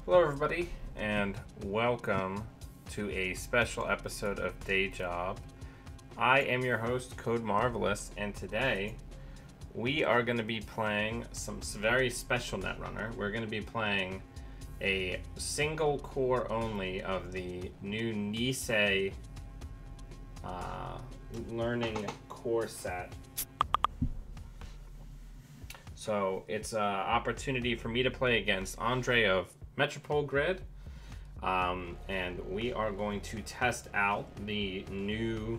Hello everybody, and welcome to a special episode of Day Job. I am your host, Code Marvelous, and today we are going to be playing some very special Netrunner. We're going to be playing a single core only of the new NISEI learning core set. So it's an opportunity for me to play against Andrej of MetropoleGrid, and we are going to test out the new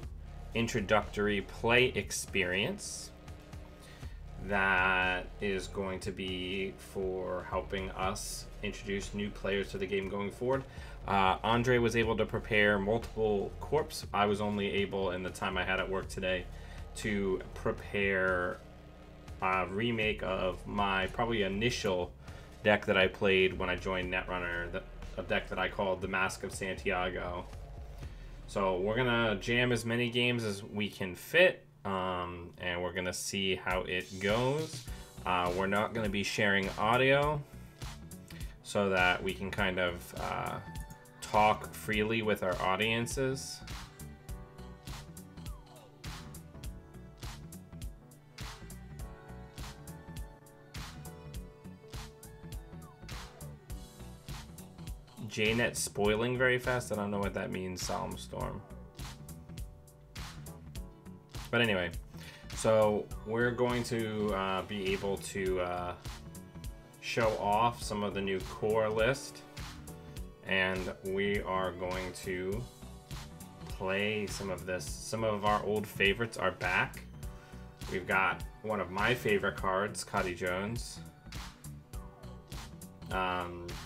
introductory play experience that is going to be for helping us introduce new players to the game going forward. Andrej was able to prepare multiple corps. I was only able, in the time I had at work today, to prepare a remake of my probably initial deck that I played when I joined Netrunner, a deck that I called the Mask of Santiago. So we're gonna jam as many games as we can fit, and we're gonna see how it goes. We're not gonna be sharing audio so that we can kind of talk freely with our audiences. JNet spoiling very fast. I don't know what that means, Solemn Storm. But anyway, so we're going to be able to show off some of the new core list, and we are going to play some of this. Some of our old favorites are back. We've got one of my favorite cards, Cotty Jones.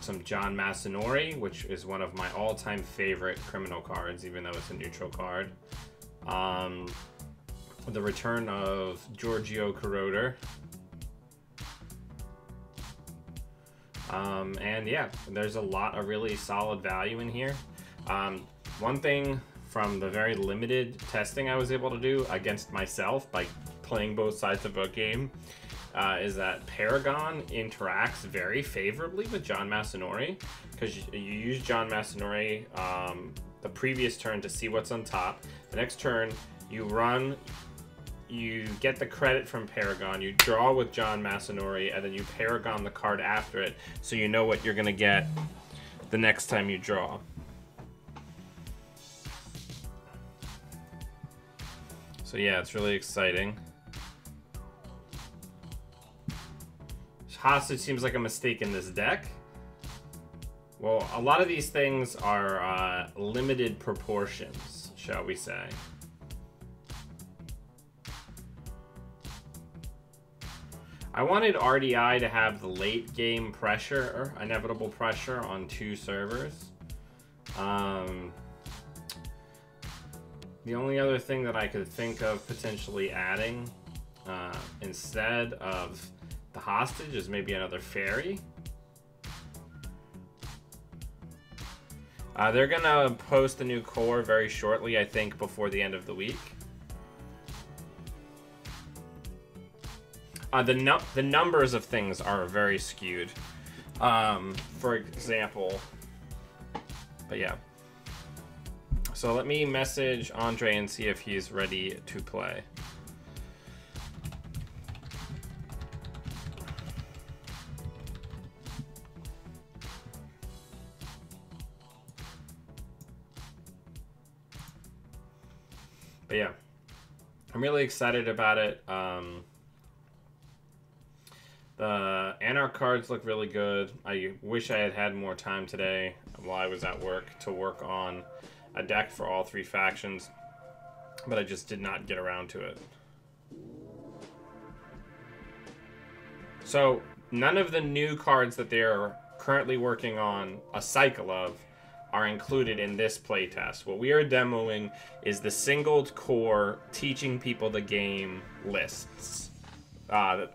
Some John Masanori, which is one of my all-time favorite criminal cards, even though it's a neutral card. The return of Giorgio Corroder. And yeah, there's a lot of really solid value in here. One thing from the very limited testing I was able to do against myself by playing both sides of a game is that Paragon interacts very favorably with John Masanori, because you use John Masanori the previous turn to see what's on top. The next turn, you run, you get the credit from Paragon, you draw with John Masanori, and then you Paragon the card after it, so you know what you're going to get the next time you draw. So yeah, it's really exciting. Hostage seems like a mistake in this deck. Well, a lot of these things are limited proportions, shall we say. I wanted RDI to have the late game pressure, or inevitable pressure, on 2 servers. The only other thing that I could think of potentially adding instead of the hostage is maybe another fairy. They're gonna post a new core very shortly, I think before the end of the week. The numbers of things are very skewed. For example, but yeah. So let me message Andrej and see if he's ready to play. But yeah, I'm really excited about it. The Anarch cards look really good. I wish I had had more time today while I was at work to work on a deck for all 3 factions, but I just did not get around to it. So none of the new cards that they're currently working on a cycle of are included in this playtest. What we are demoing is the single core teaching people the game lists. Now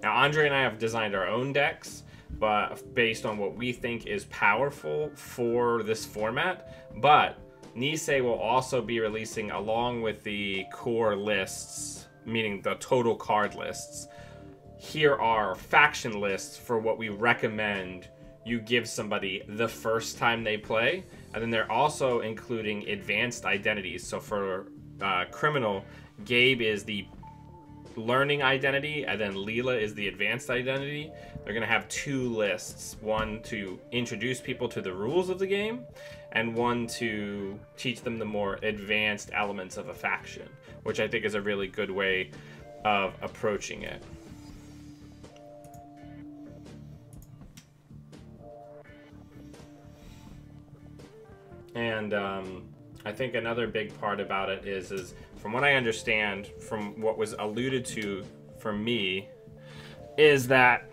Andrej and I have designed our own decks, but based on what we think is powerful for this format. But NISEI will also be releasing, along with the core lists, meaning the total card lists, here are faction lists for what we recommend you give somebody the first time they play. And then they're also including advanced identities. So for criminal, Gabe is the learning identity, and then Leela is the advanced identity. They're going to have 2 lists, one to introduce people to the rules of the game, and one to teach them the more advanced elements of a faction, which I think is a really good way of approaching it. And I think another big part about it is from what I understand, from what was alluded to for me, is that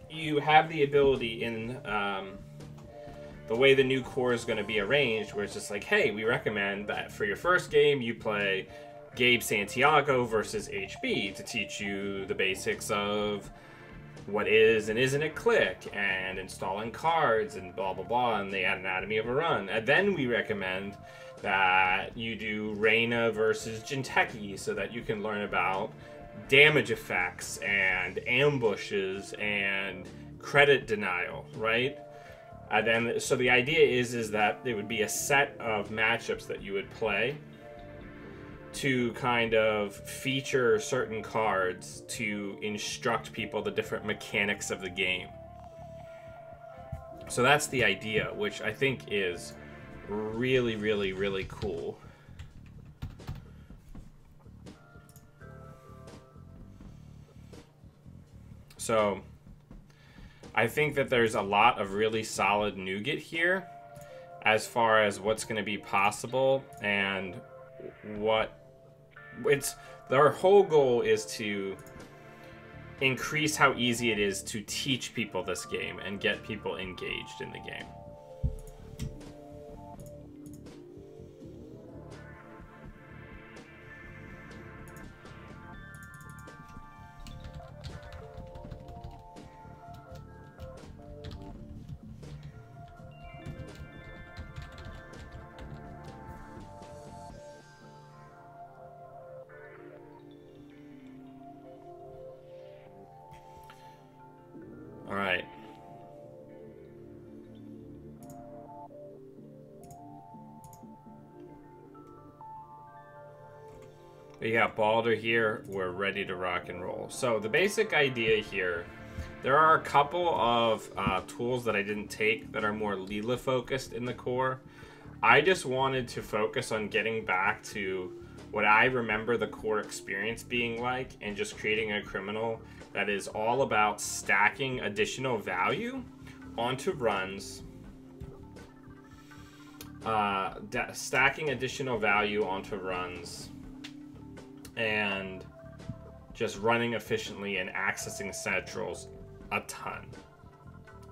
you have the ability in the way the new core is going to be arranged, where it's just like, hey, we recommend that for your first game you play Gabe Santiago versus HB to teach you the basics of what is and isn't a click, and installing cards, and blah blah blah, and the anatomy of a run. And then we recommend that you do Reyna versus Jinteki so that you can learn about damage effects and ambushes and credit denial, right? And then, so the idea is that there would be a set of matchups that you would play to kind of feature certain cards to instruct people the different mechanics of the game. So that's the idea, which I think is really, really, really cool. So I think that there's a lot of really solid nougat here as far as what's going to be possible, and what their whole goal is to increase how easy it is to teach people this game and get people engaged in the game. All right. We got Balder here. We're ready to rock and roll. So the basic idea here, there are a couple of tools that I didn't take that are more Leela focused in the core. I just wanted to focus on getting back to what I remember the core experience being like, and just creating a criminal that is all about stacking additional value onto runs, stacking additional value onto runs, and just running efficiently and accessing centrals a ton.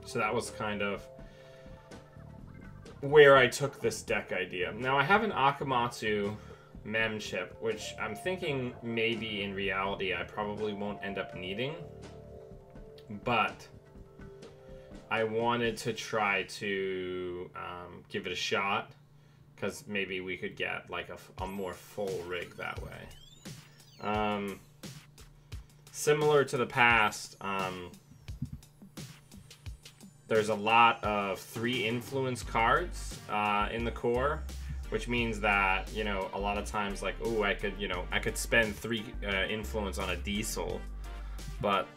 So that was kind of where I took this deck idea. Now I have an Akamatsu mem chip, which I'm thinking maybe in reality I probably won't end up needing, but I wanted to try to give it a shot, because maybe we could get like a more full rig that way. Similar to the past, there's a lot of 3 influence cards in the core, which means that, you know, a lot of times, like, oh, I could spend 3 influence on a diesel, but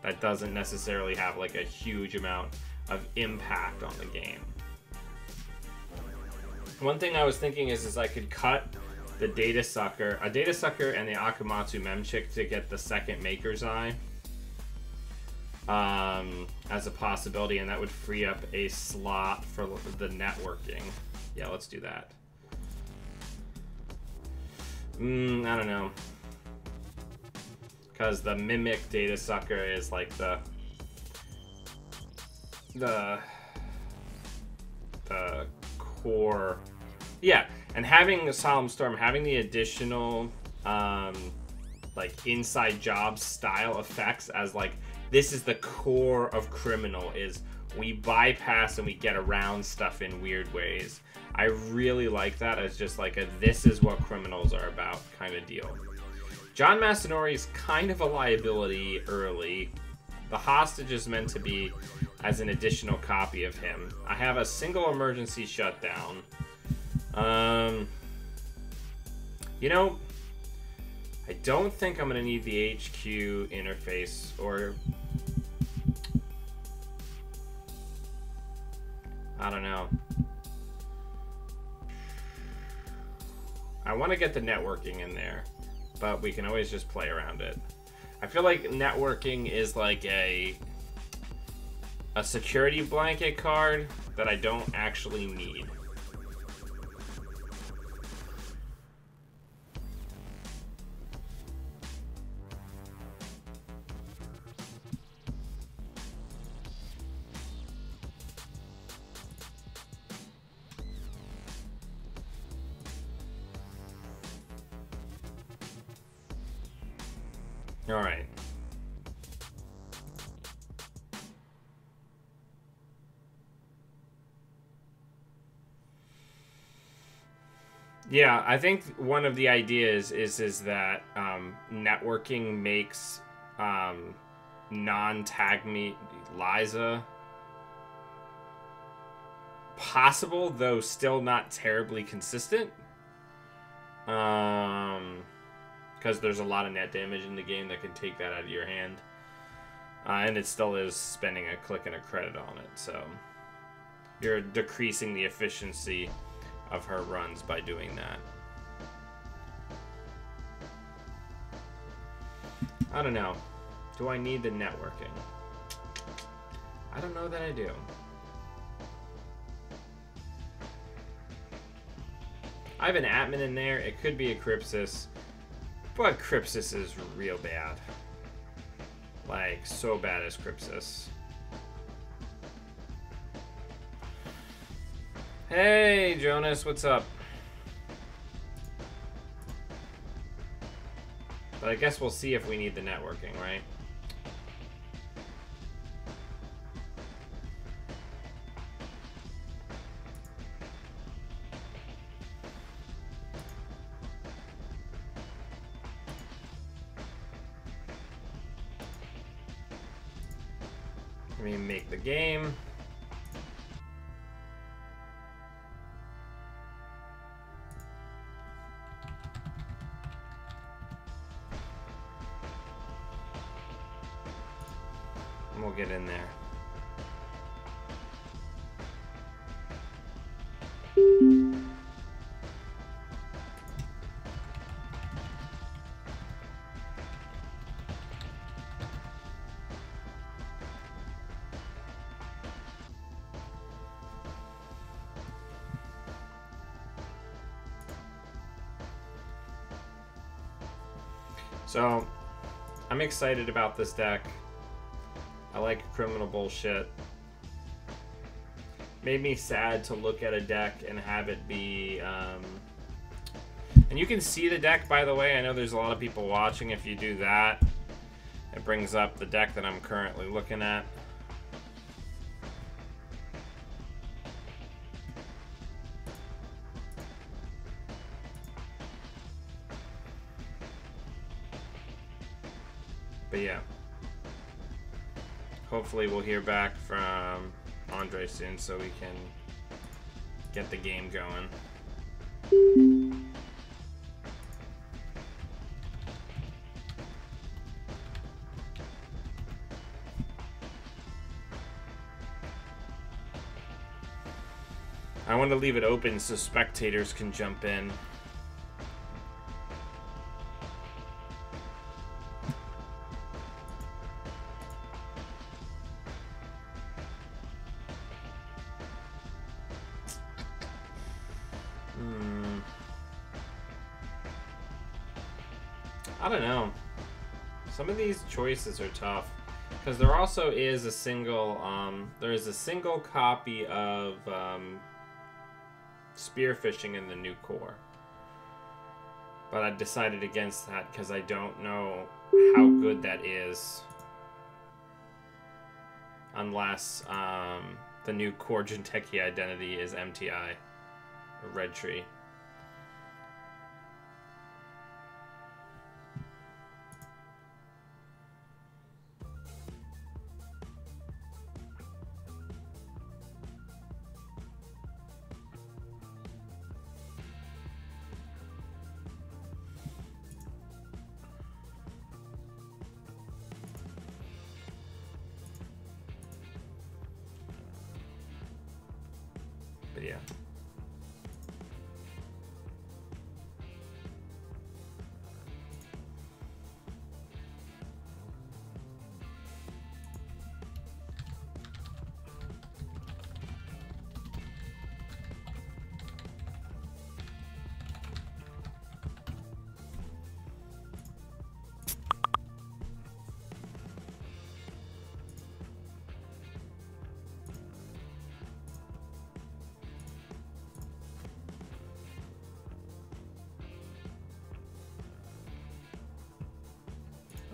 that doesn't necessarily have like a huge amount of impact on the game. One thing I was thinking is I could cut the Data Sucker and the Akamatsu Memchick to get the second Maker's Eye as a possibility, and that would free up a slot for the networking. Yeah, let's do that. I don't know. Because the Mimic Data Sucker is like the core. Yeah, and having the Solemn Storm, having the additional like inside job style effects as like, this is the core of Criminal, is we bypass and we get around stuff in weird ways. I really like that as just like a this is what criminals are about kind of deal. John Masanori is kind of a liability early, The hostage is meant to be as an additional copy of him. I have a single emergency shutdown. You know, I don't think I'm gonna need the HQ interface, or I don't know. I want to get the networking in there, but we can always just play around it. I feel like networking is like a security blanket card that I don't actually need. All right. Yeah, I think one of the ideas is that networking makes non-tag me Liza possible, though still not terribly consistent. Because there's a lot of net damage in the game that can take that out of your hand. And it still is spending a click and a credit on it, so you're decreasing the efficiency of her runs by doing that. I don't know. Do I need the networking? I don't know that I do. I have an admin in there. It could be a Crypsis. But Crypsis is real bad. Like, so bad as Crypsis. Hey, Jonas, what's up? But I guess we'll see if we need the networking, right? Let me make the game. And we'll get in there. So, I'm excited about this deck. I like criminal bullshit. Made me sad to look at a deck and have it be... And you can see the deck, by the way. I know there's a lot of people watching. If you do that, it brings up the deck that I'm currently looking at. But yeah, hopefully we'll hear back from Andrej soon so we can get the game going. I want to leave it open so spectators can jump in. I don't know. Some of these choices are tough because there also is a single there is a single copy of spearfishing in the new core, but I decided against that because I don't know how good that is unless the new core Jinteki identity is MTI or Red Tree. idea.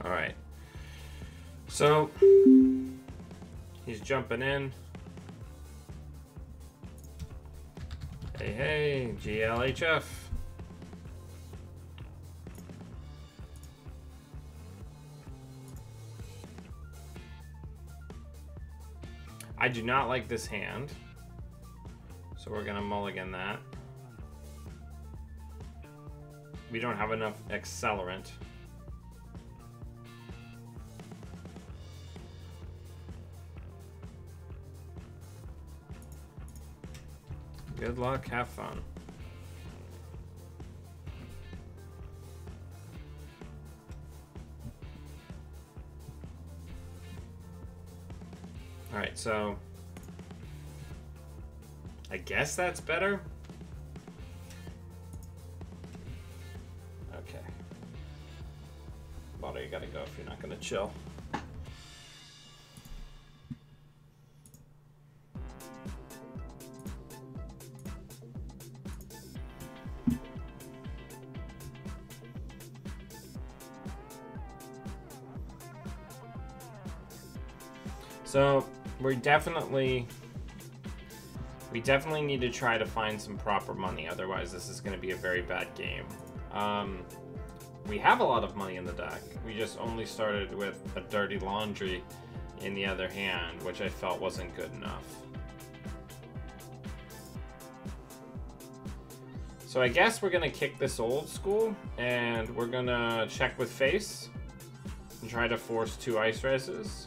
All right. So he's jumping in. Hey, hey, GLHF. I do not like this hand, so we're gonna mulligan that. We don't have enough accelerant. Good luck, have fun. All right, so I guess that's better. Okay. Water, you gotta go if you're not gonna chill. So we definitely need to try to find some proper money. Otherwise, this is going to be a very bad game. We have a lot of money in the deck. We just only started with a Dirty Laundry in the other hand, which I felt wasn't good enough. So I guess we're going to kick this old school, and we're going to check with face and try to force 2 Ice Reses.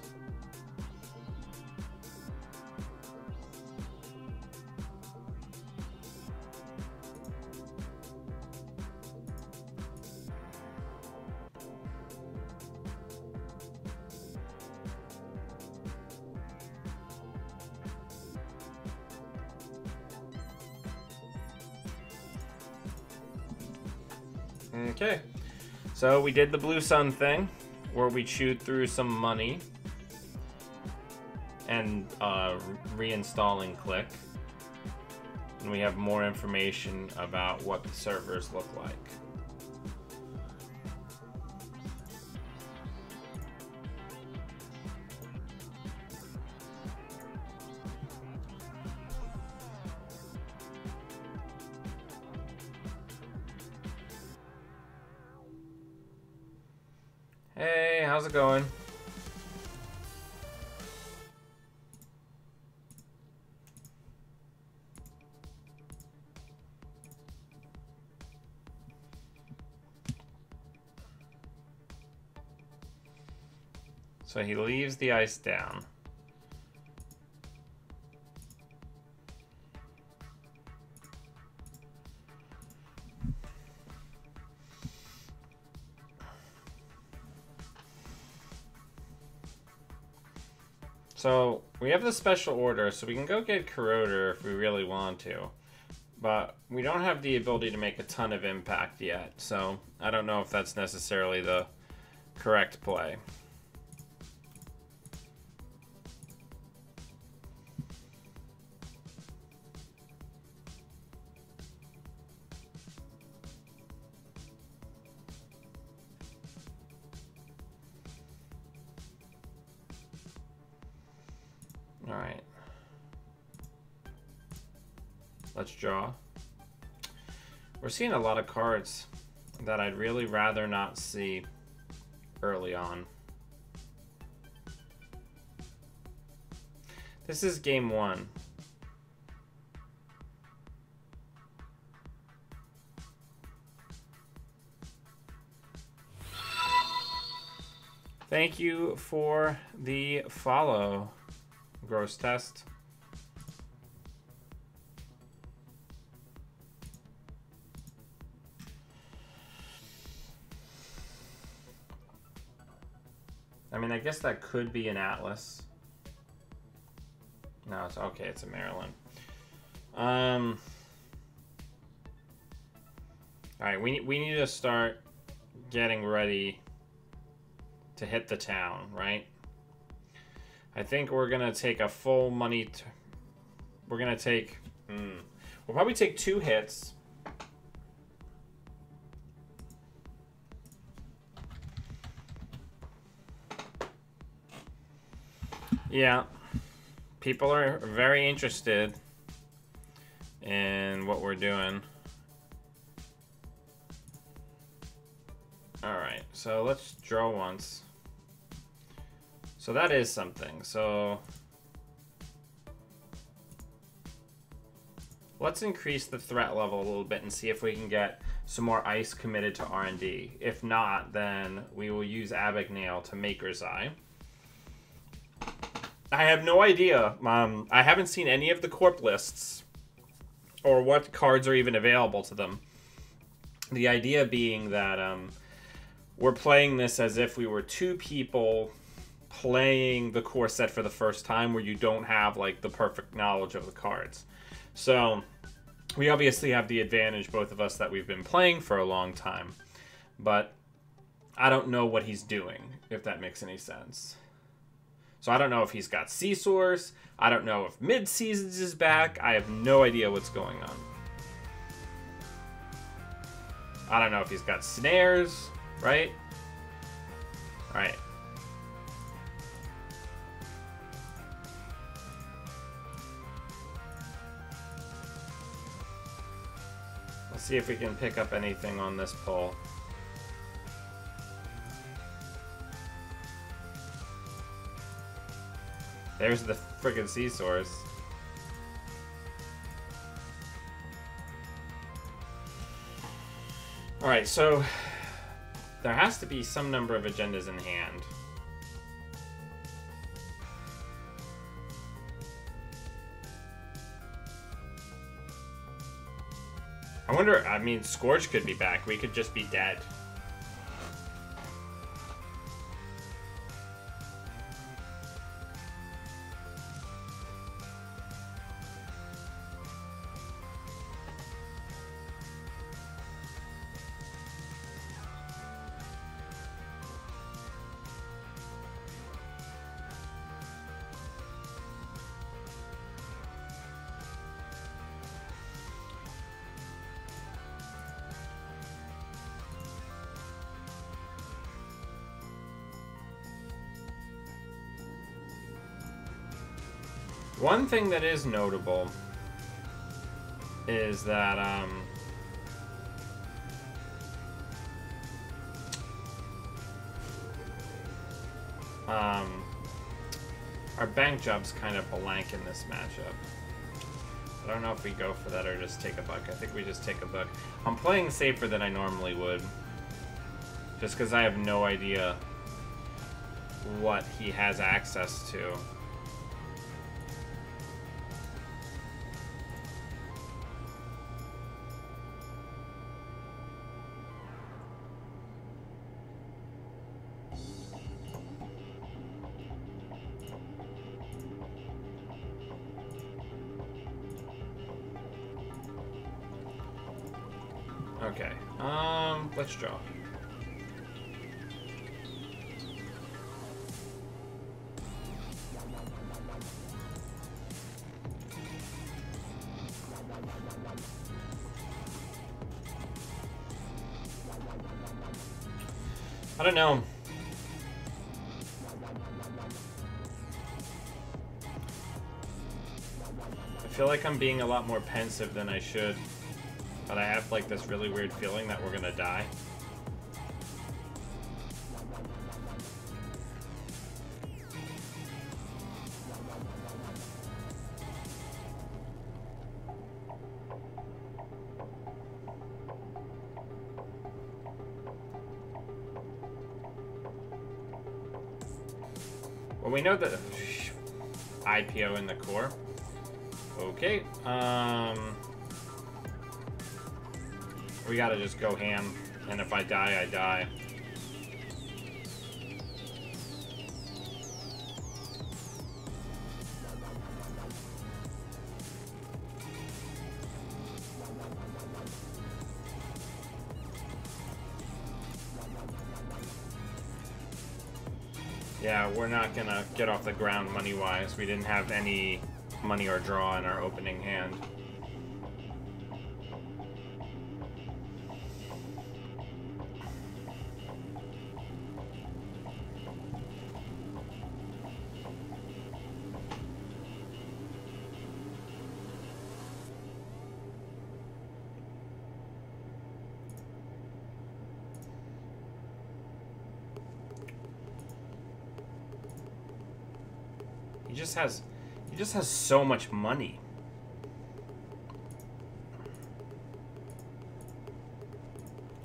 Okay, so we did the Blue Sun thing, where we chewed through some money and reinstalling Click, and we have more information about what the servers look like. Hey, how's it going? So he leaves the ice down. So we have the special order, so we can go get Corroder if we really want to. But we don't have the ability to make a ton of impact yet, so I don't know if that's necessarily the correct play. All right. Let's draw. We're seeing a lot of cards that I'd really rather not see early on. This is game 1. Thank you for the follow, Gross Test. I mean, I guess that could be an Atlas. No, it's okay. It's a Maryland. All right, we need to start getting ready to hit the town, right? I think we're gonna take a full money. We're gonna take. We'll probably take 2 hits. Yeah, people are very interested in what we're doing. Alright, so let's draw once. So that is something. So let's increase the threat level a little bit and see if we can get some more ice committed to R&D. If not, then we will use Abagnale to Maker's Eye. I have no idea. I haven't seen any of the corp lists or what cards are even available to them. The idea being that we're playing this as if we were 2 people playing the core set for the first time, where you don't have like the perfect knowledge of the cards. So we obviously have the advantage, both of us, that we've been playing for a long time, but I don't know what he's doing, if that makes any sense. So I don't know if he's got Seesaws. I don't know if Mid-Seasons is back. I have no idea what's going on. I don't know if he's got Snares, right? All right. Let's see if we can pick up anything on this pull. There's the friggin' Seesaws. Alright, so there has to be some number of agendas in hand. I wonder, I mean, Scourge could be back. We could just be dead. One thing that is notable is that our bank job's kind of blank in this matchup. I don't know if we go for that or just take a buck. I think we just take a buck. I'm playing safer than I normally would, just because I have no idea what he has access to. Okay, let's draw. I don't know. I feel like I'm being a lot more pensive than I should. But I have like this really weird feeling that we're gonna die. Well, we know that IPO in the core. Okay. We gotta just go ham, and if I die, I die. Yeah, we're not gonna get off the ground money-wise. We didn't have any money or draw in our opening hand. He just has so much money.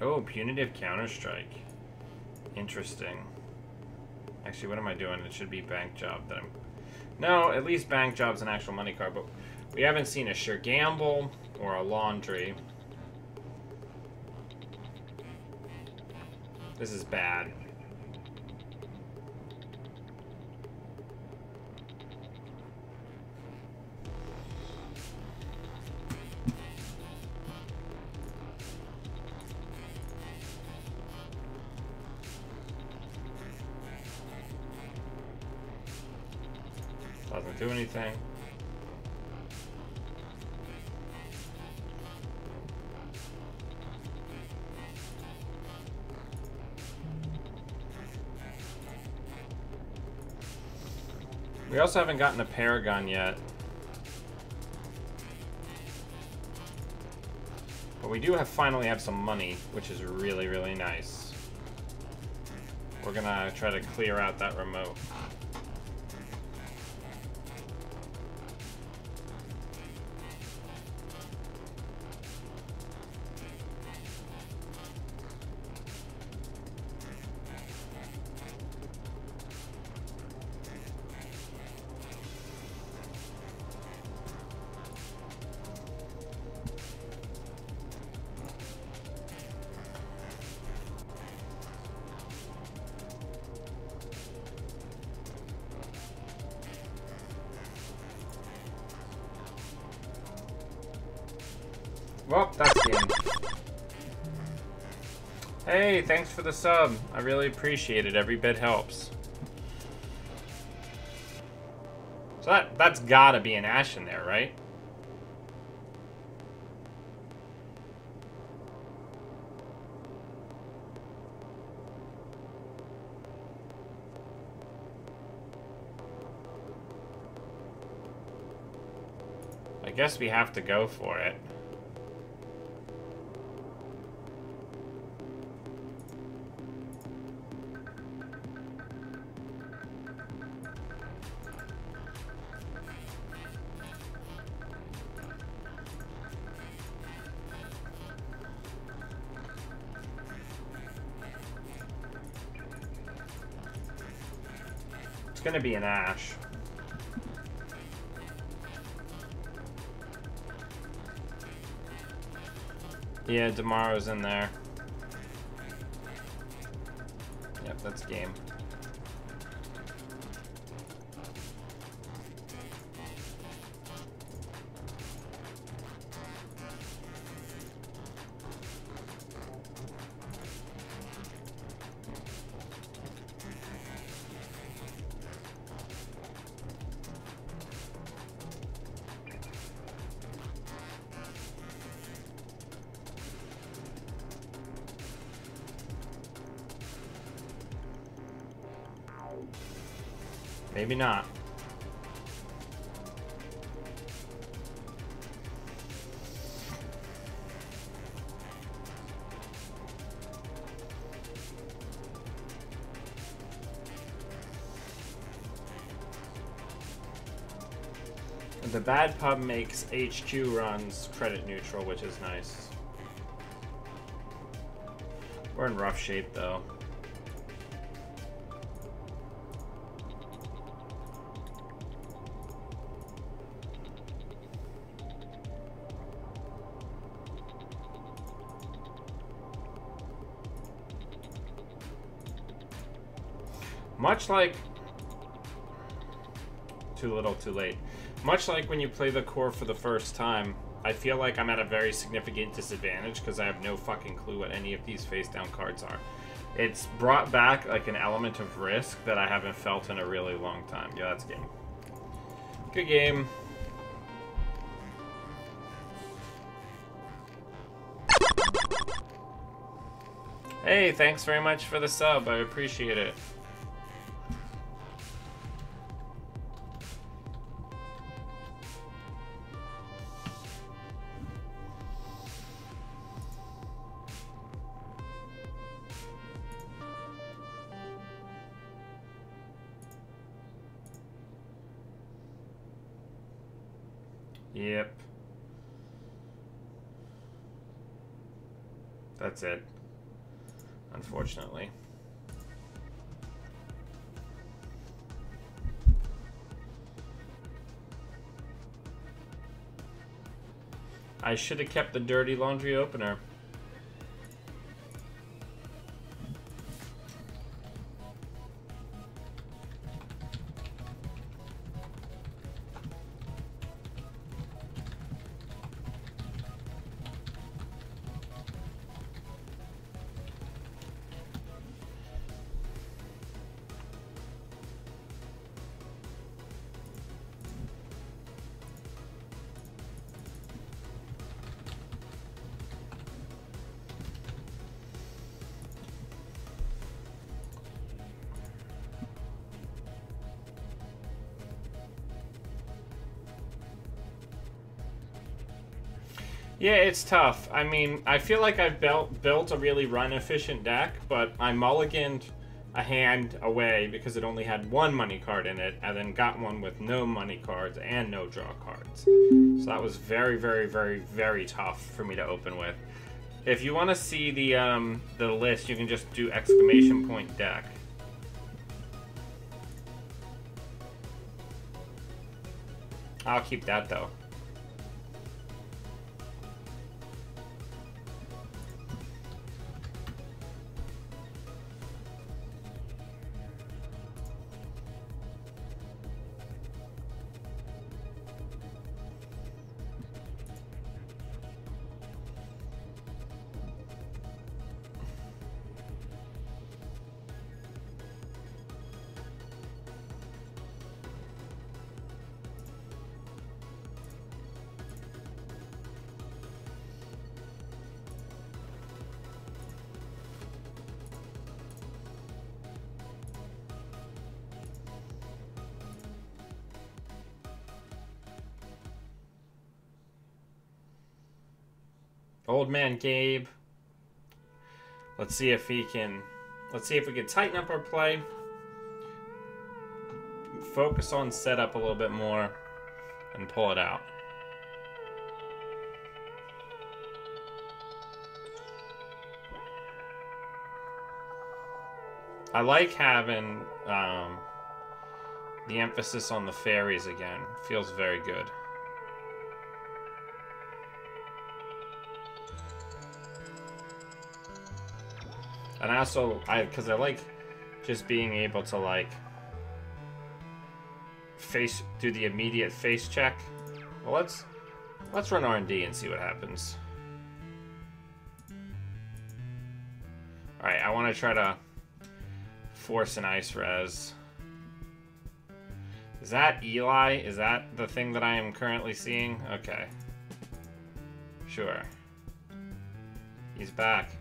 Oh, punitive counter-strike. Interesting. Actually, what am I doing? It should be bank job that I'm... No, at least bank job's an actual money card, but we haven't seen a sure gamble or a laundry. This is bad. Doesn't do anything. We also haven't gotten a Paragon yet. But we do finally have some money, which is really, really nice. We're gonna try to clear out that remote. Well, that's game. Hey, thanks for the sub. I really appreciate it. Every bit helps. So that's gotta be an Ash in there, right? I guess we have to go for it. It's gonna be an Ash. Yeah, tomorrow's in there. Yep, that's game. Maybe not. The bad pub makes HQ runs credit neutral, which is nice. We're in rough shape though. Much like... Too little, too late. Much like when you play the core for the first time, I feel like I'm at a very significant disadvantage because I have no fucking clue what any of these face-down cards are. It's brought back like an element of risk that I haven't felt in a really long time. Yeah, that's a game. Good game. Hey, thanks very much for the sub. I appreciate it. Yep. That's it. Unfortunately. I should have kept the dirty laundry opener. Yeah, it's tough. I mean, I feel like I've built a really run-efficient deck, but I mulliganed a hand away because it only had one money card in it, and then got one with no money cards and no draw cards. So that was very, very, very, very tough for me to open with. If you want to see the list, you can just do exclamation point deck. I'll keep that though. Old man Gabe. Let's see if we can tighten up our play. Focus on setup a little bit more and pull it out. I like having the emphasis on the fairies again. Feels very good. And because I like just being able to like do the immediate face check. Well, let's run R&D and see what happens. All right, I want to try to force an ice res. Is that Eli? Is that the thing that I am currently seeing? Okay. Sure. He's back.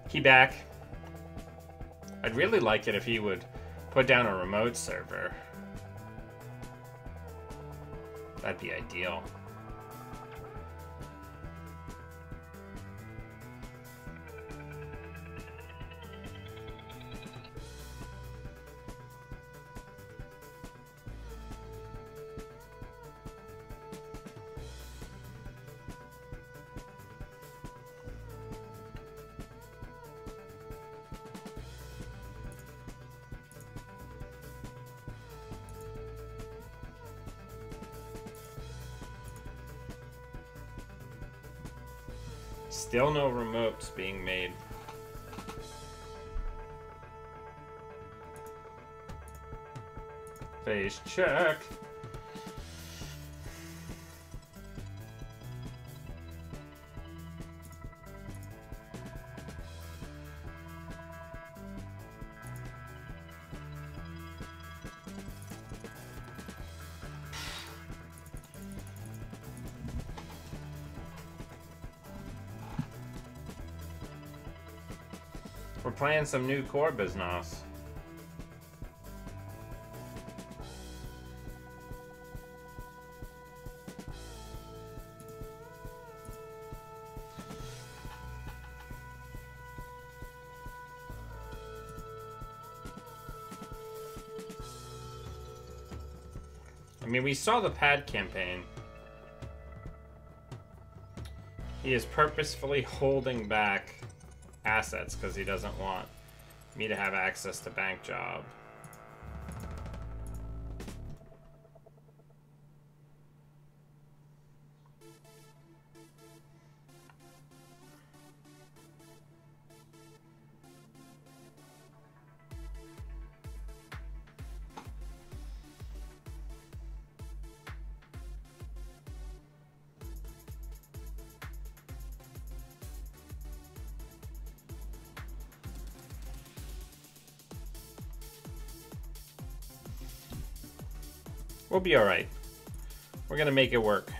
He back. I'd really like it if he would put down a remote server. That'd be ideal. Still no remotes being made. Phase check. We're playing some new core business. I mean, we saw the pad campaign. He is purposefully holding back assets because he doesn't want me to have access to bank job. We'll be alright. We're gonna make it work.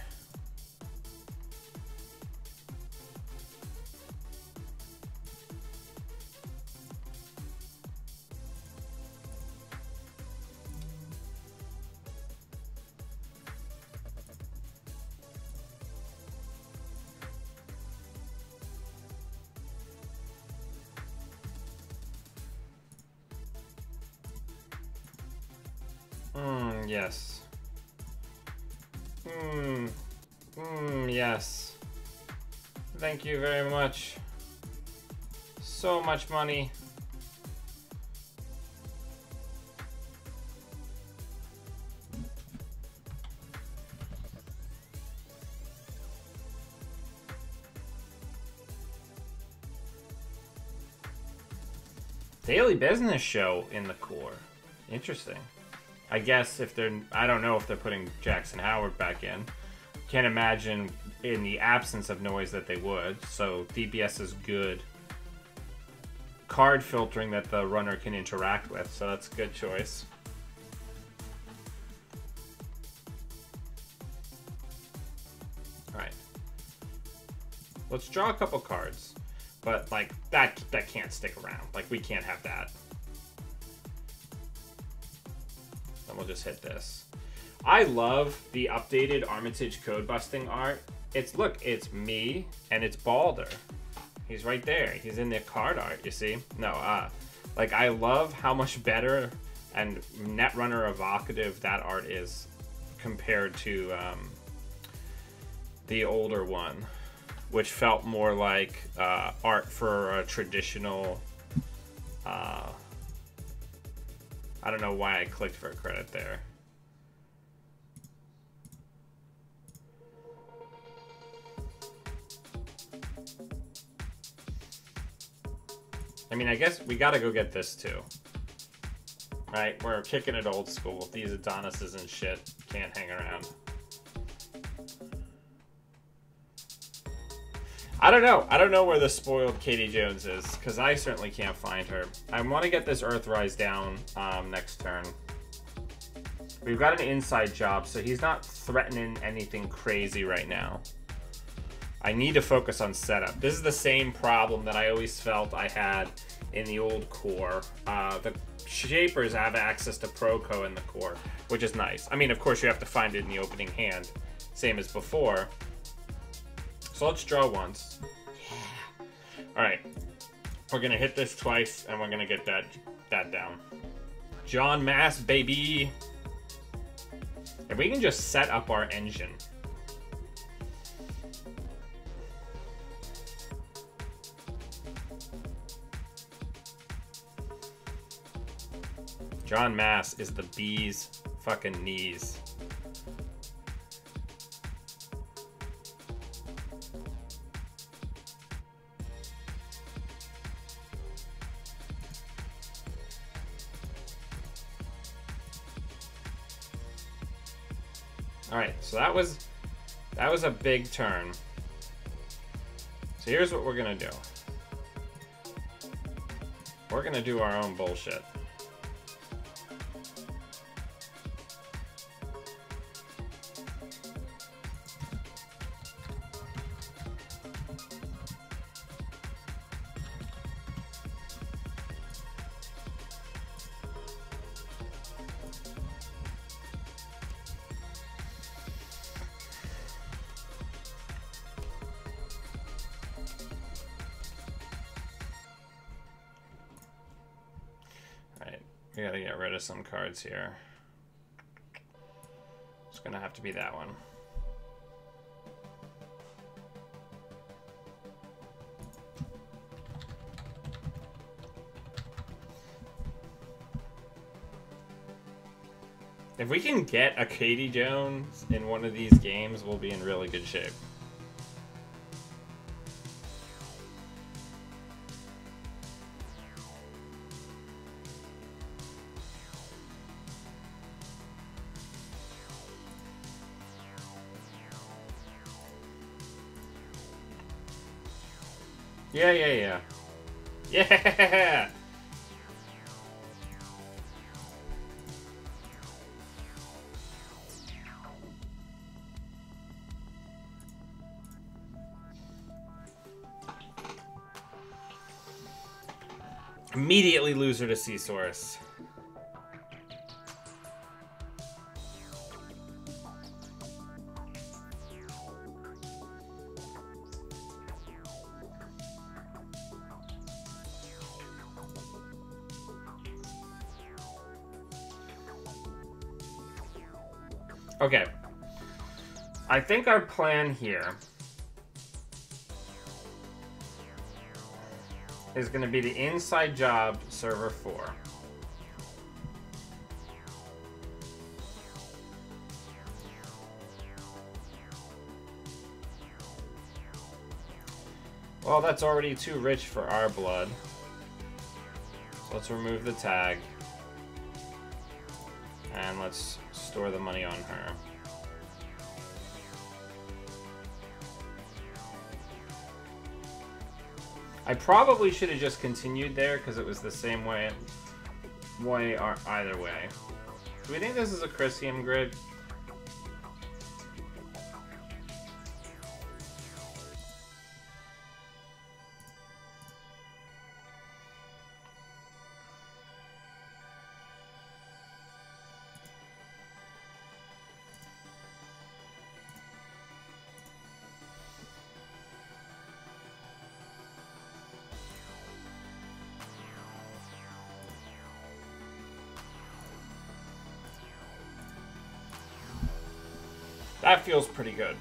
Yes. Yes. Thank you very much. So much money. Daily business show in the core. Interesting. I guess if they're, I don't know if they're putting Jackson Howard back in. Can't imagine in the absence of noise that they would. So DBS is good card filtering that the runner can interact with. So that's a good choice. All right. Let's draw a couple cards. But like that can't stick around. Like we can't have that. Then we'll just hit this. I love the updated Armitage code busting art. Look, it's me and it's Balder. He's right there. He's in the card art, you see? No, like I love how much better and Netrunner evocative that art is compared to the older one, which felt more like art for a traditional, I don't know why I clicked for a credit there. I mean, I guess we gotta go get this too. Right? We're kicking it old school. These Adonises and shit can't hang around. I don't know. I don't know where the spoiled Katie Jones is, because I certainly can't find her. I want to get this Earthrise down next turn. We've got an inside job, so he's not threatening anything crazy right now. I need to focus on setup. This is the same problem that I always felt I had in the old core. The Shapers have access to Proco in the core, which is nice. I mean, of course, you have to find it in the opening hand, same as before. So let's draw once. Yeah. All right. We're going to hit this twice, and we're going to get that down. John Mass, baby. If we can just set up our engine. John Mass is the bee's fucking knees. All right, so that was a big turn. So here's what we're gonna do. We're gonna do our own bullshit. We gotta get rid of some cards here. It's gonna have to be that one. If we can get a Katie Jones in one of these games, we'll be in really good shape. Yeah. Yeah! Immediately loser to C-Source. Okay. I think our plan here is going to be the inside job server 4. Well, that's already too rich for our blood. So let's remove the tag. And let's store the money on her. I probably should have just continued there because it was the same way or either way. Do we think this is a Chrysium grid? That feels pretty good.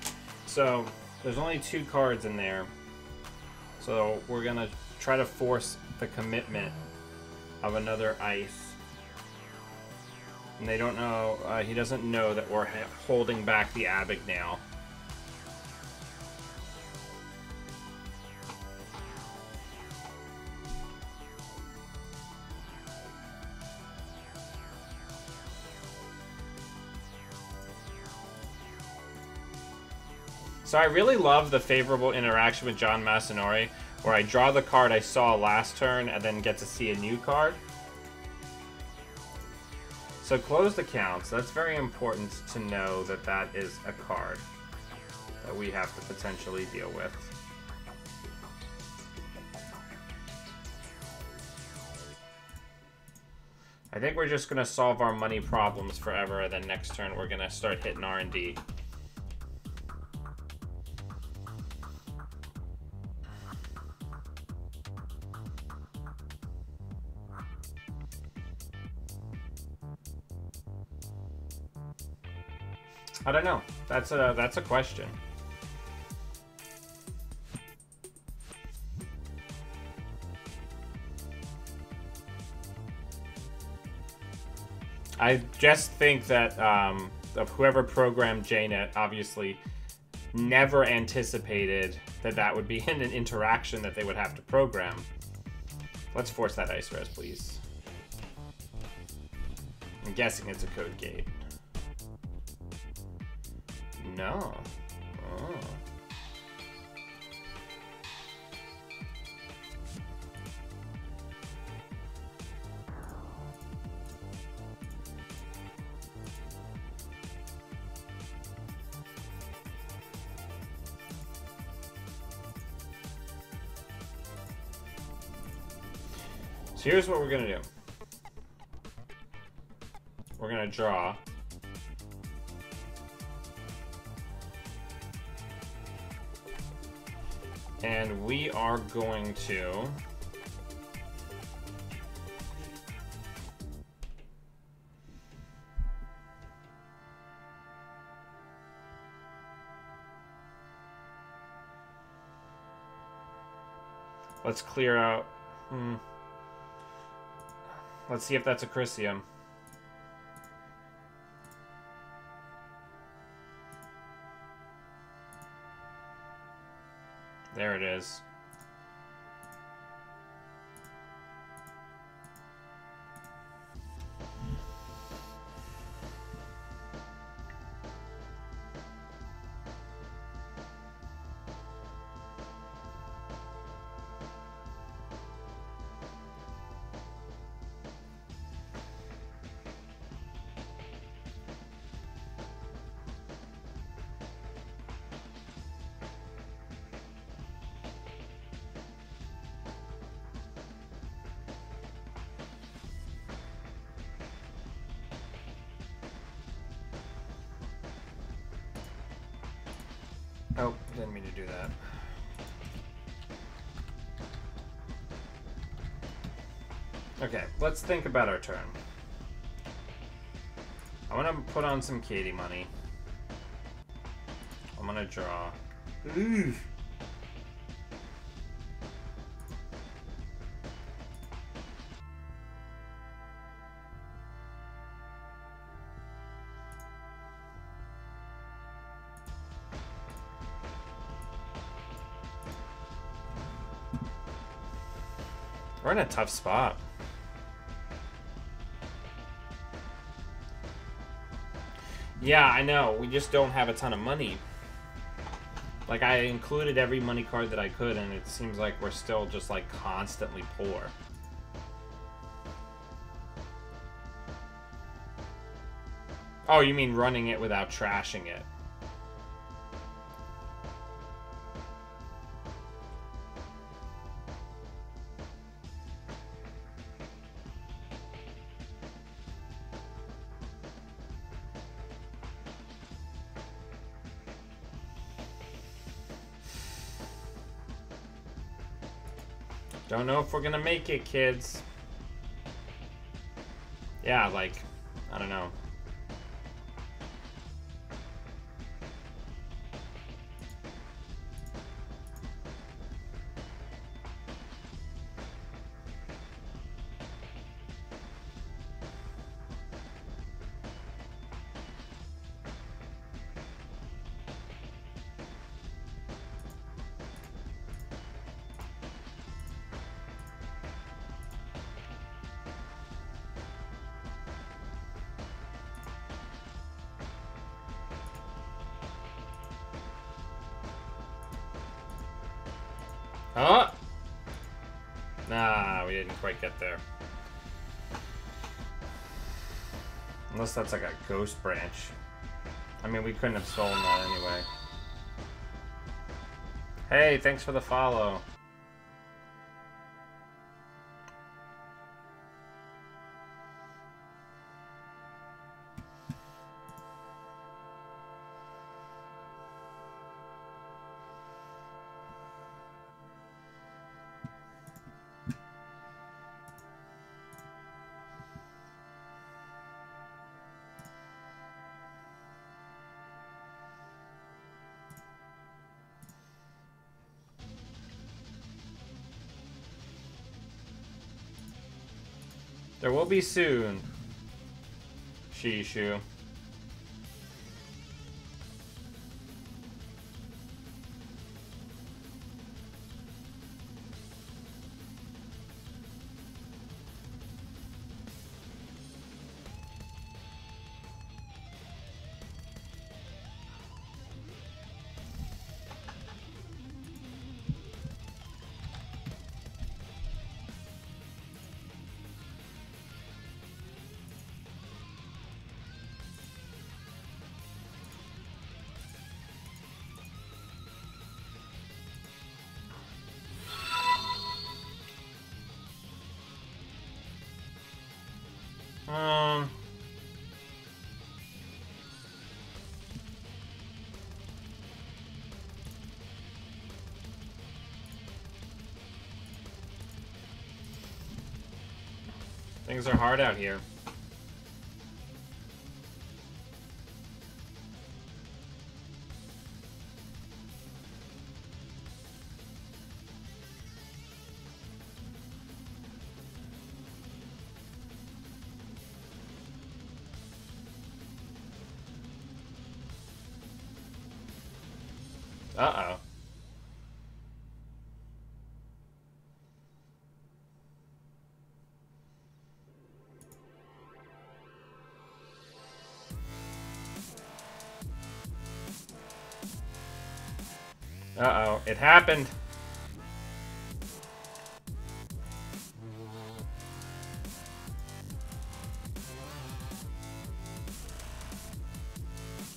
So there's only 2 cards in there. So we're gonna try to force the commitment of another ice. And they don't know, he doesn't know that we're holding back the Abagnale. So I really love the favorable interaction with John Masanori, where I draw the card I saw last turn and then get to see a new card. So closed accounts, that's very important to know that that is a card that we have to potentially deal with. I think we're just going to solve our money problems forever, and then next turn we're going to start hitting R&D. I don't know. That's a question. I just think that whoever programmed JNet obviously never anticipated that that would be an interaction that they would have to program. Let's force that ice res, please. I'm guessing it's a code gate. No. Oh. So here's what we're gonna do. We're gonna draw. And we are going to let's clear out. Let's see if that's a Chrysium. There it is. Oh, didn't mean to do that. Okay, let's think about our turn. I want to put on some Katie money. I'm gonna draw. Ooh. We're in a tough spot. Yeah, I know. We just don't have a ton of money. Like, I included every money card that I could, and it seems like we're still just, like, constantly poor. Oh, you mean running it without trashing it? Don't know if we're gonna make it, kids. Yeah, like, I don't know. Oh! Nah, we didn't quite get there. Unless that's like a ghost branch. I mean, we couldn't have stolen that anyway. Hey, thanks for the follow. There will be soon. Shishu. Things are hard out here. Uh-oh. Uh-oh, it happened.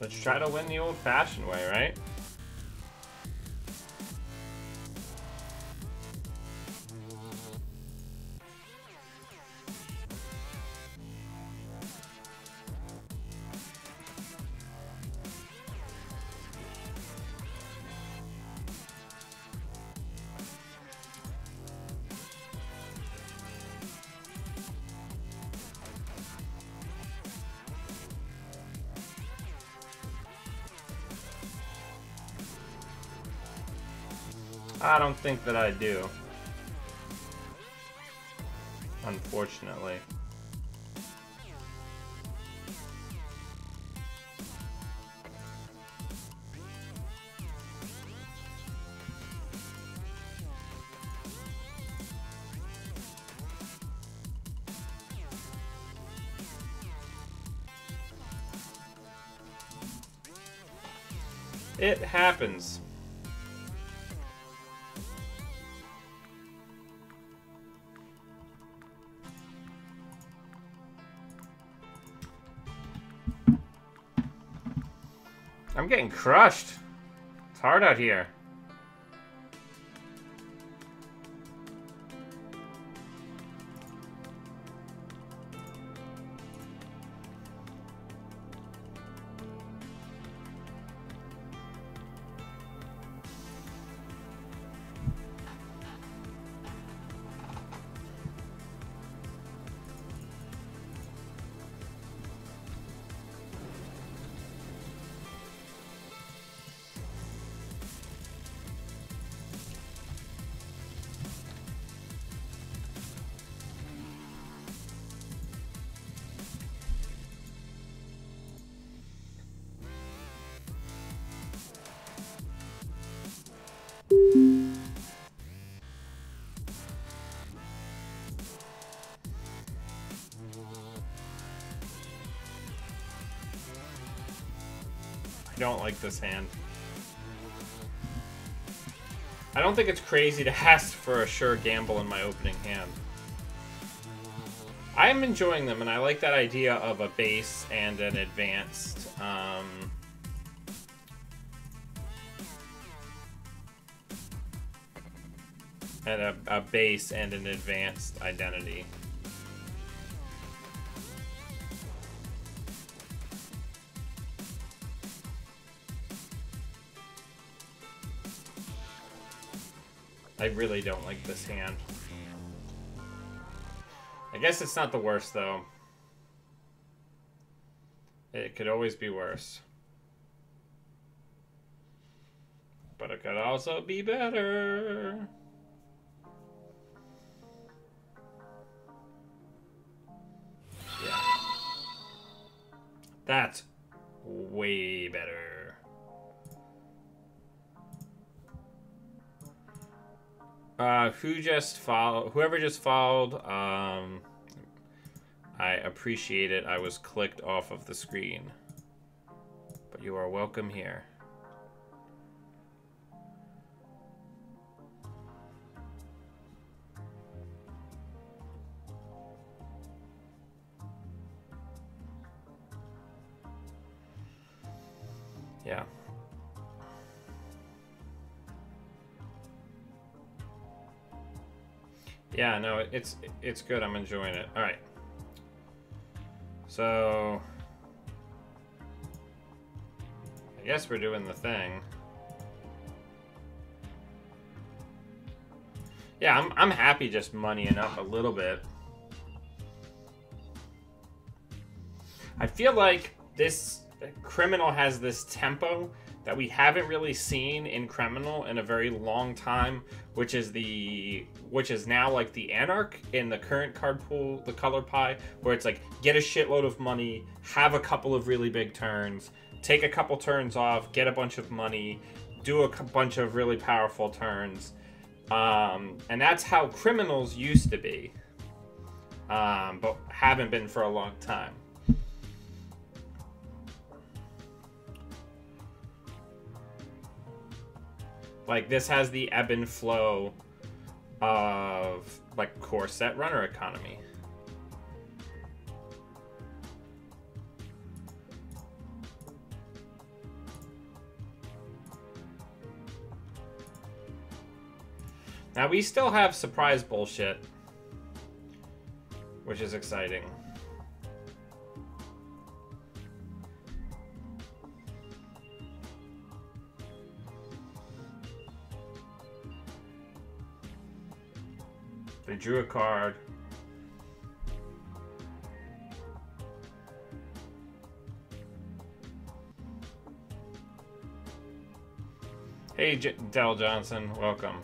Let's try to win the old-fashioned way, right? I don't think that I do. Unfortunately. It happens. I'm getting crushed. It's hard out here. I don't like this hand. I don't think it's crazy to ask for a sure gamble in my opening hand. I'm enjoying them, and I like that idea of a base and an advanced, and a base and an advanced identity. I really don't like this hand. I guess it's not the worst, though. It could always be worse. But it could also be better. Yeah. That's way better. Whoever just followed, I appreciate it. I was clicked off of the screen. But you are welcome here. Yeah. Yeah, no, it's good. I'm enjoying it. All right. So I guess we're doing the thing. Yeah, I'm happy just moneying up a little bit. I feel like this Criminal has this tempo that we haven't really seen in Criminal in a very long time, which is now like the Anarch in the current card pool, the color pie, where it's like get a shitload of money, have a couple of really big turns, take a couple turns off, get a bunch of money, do a bunch of really powerful turns. And that's how Criminals used to be, but haven't been for a long time. Like, this has the ebb and flow of, like, core set runner economy. Now, we still have surprise bullshit, which is exciting. They drew a card. Hey, Del Johnson, welcome.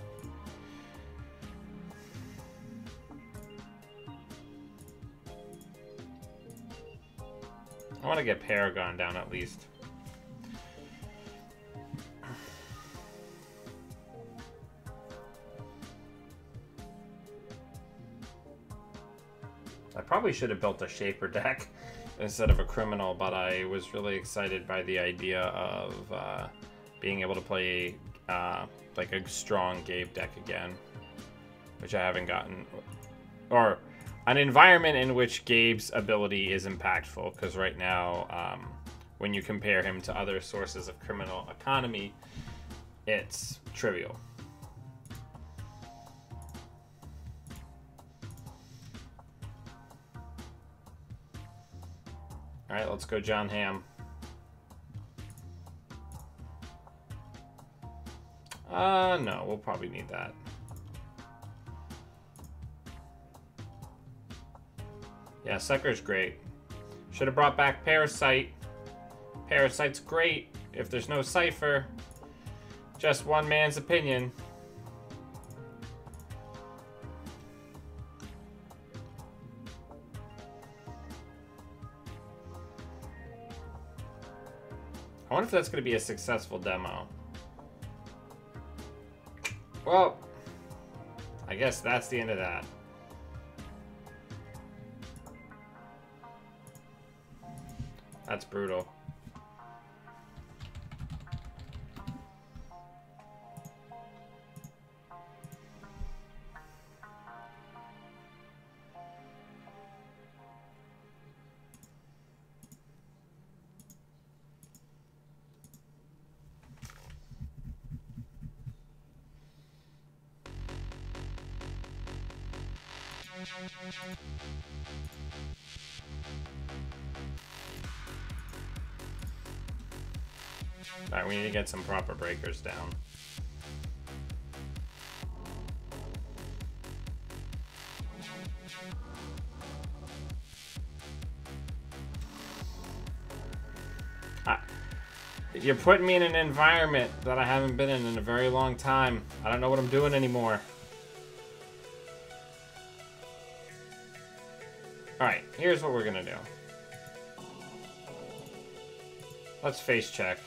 I want to get Paragon down at least. I probably should have built a Shaper deck instead of a Criminal, but I was really excited by the idea of being able to play like a strong Gabe deck again, which I haven't gotten, or an environment in which Gabe's ability is impactful, because right now, when you compare him to other sources of criminal economy, it's trivial. All right, let's go John Hamm. No, we'll probably need that. Yeah, Sucker's great. Should have brought back Parasite. Parasite's great if there's no Cypher. Just one man's opinion. I wonder if that's going to be a successful demo. Well, I guess that's the end of that. That's brutal. Alright, we need to get some proper breakers down. You're putting me in an environment that I haven't been in a very long time. I don't know what I'm doing anymore. Alright, here's what we're gonna do. Let's face check.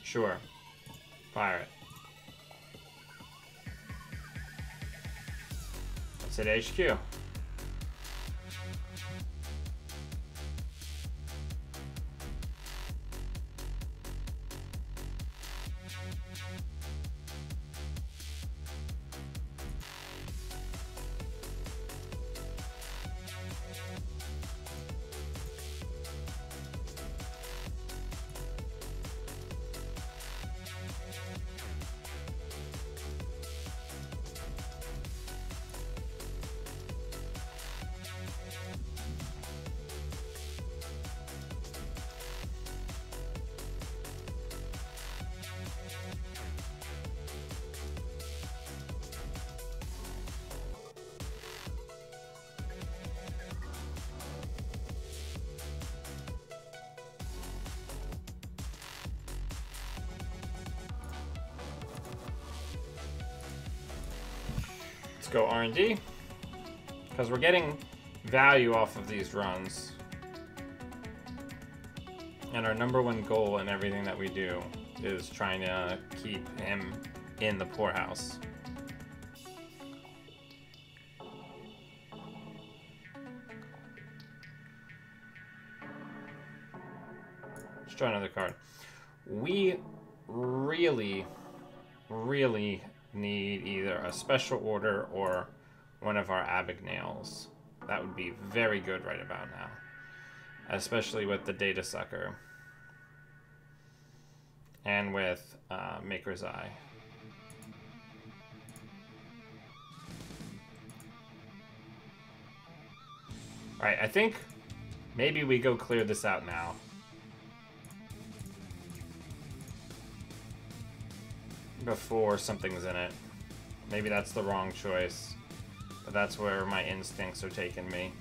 Sure. Fire it. Let's hit HQ. go R&D, because we're getting value off of these runs. And our #1 goal in everything that we do is trying to keep him in the poorhouse. Let's try another card. We really, really need either a special order or one of our Abagnales. That would be very good right about now. Especially with the Data Sucker. And with Maker's Eye. Alright, I think maybe we go clear this out now. Before something's in it. Maybe that's the wrong choice. But that's where my instincts are taking me.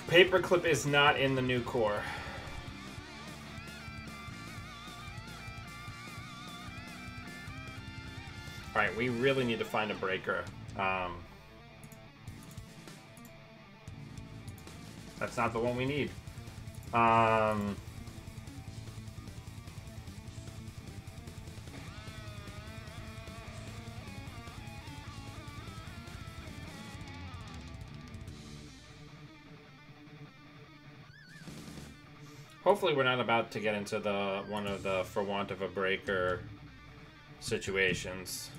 Paperclip is not in the new core. Alright, we really need to find a breaker. That's not the one we need. Hopefully we're not about to get into the one of the for want of a breaker situations.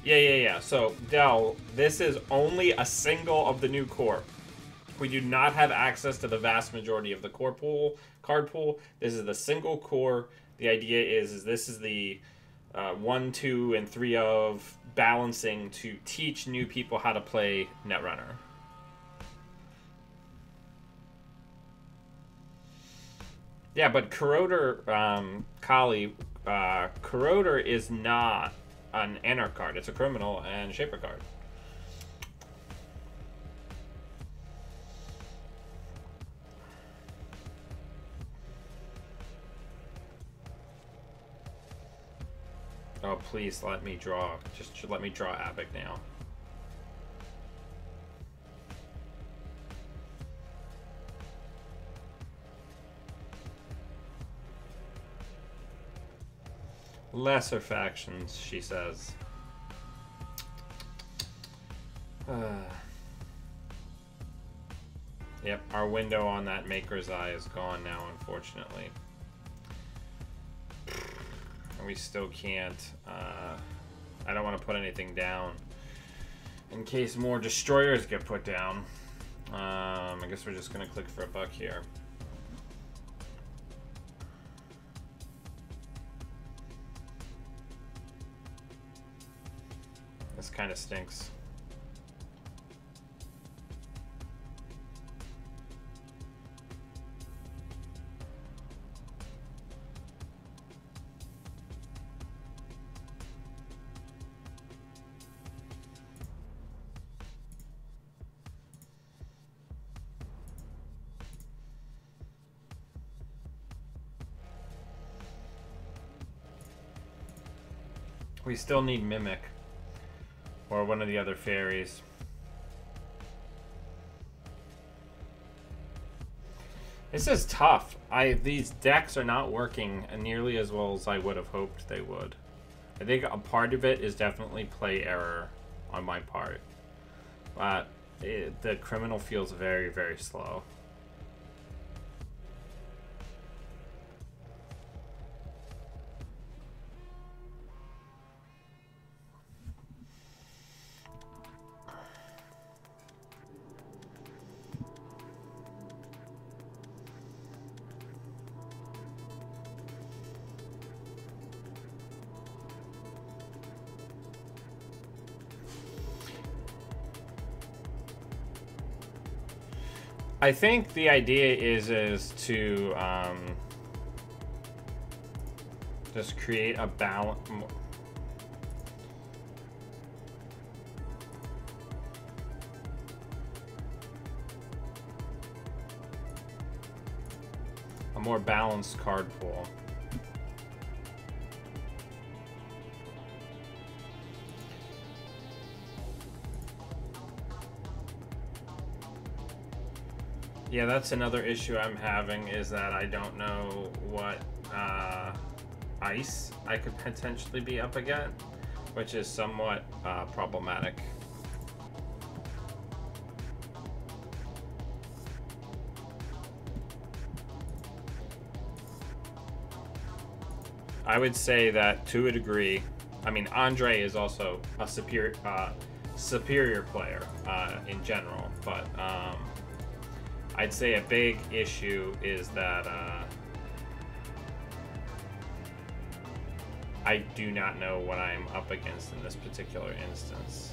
Yeah. So, Dell, this is only a single of the new core. We do not have access to the vast majority of the core pool, card pool. This is the single core. The idea is this is the 1, 2, and 3 of balancing to teach new people how to play Netrunner. Yeah, but Corroder, Kali, Corroder is not an Anarch card. It's a criminal and Shaper card. Oh, please let me draw. Just let me draw Abac now. Lesser factions, she says. Yep, our window on that Maker's Eye is gone now, unfortunately. And we still can't, I don't want to put anything down in case more destroyers get put down. I guess we're just going to click for a buck here. This kind of stinks. We still need Mimic. Or one of the other fairies. This is tough. These decks are not working nearly as well as I would have hoped they would. I think a part of it is definitely play error on my part. But the criminal feels very, very slow. I think the idea is to just create a balance. A more balanced card pool. Yeah, that's another issue I'm having, is that I don't know what ice I could potentially be up against, which is somewhat problematic. I would say that to a degree, I mean, Andrej is also a superior player in general, but I'd say a big issue is that I do not know what I'm up against in this particular instance.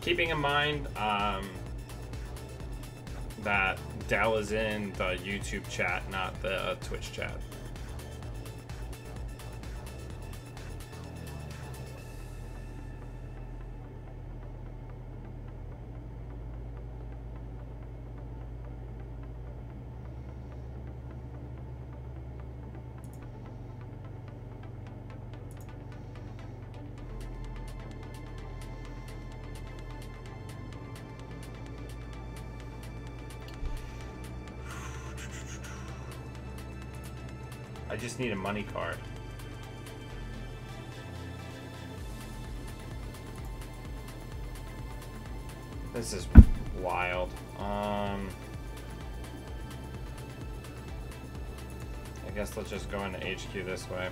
Keeping in mind that Dell is in the YouTube chat, not the Twitch chat. I just need a money card. This is wild. I guess let's just go into HQ this way.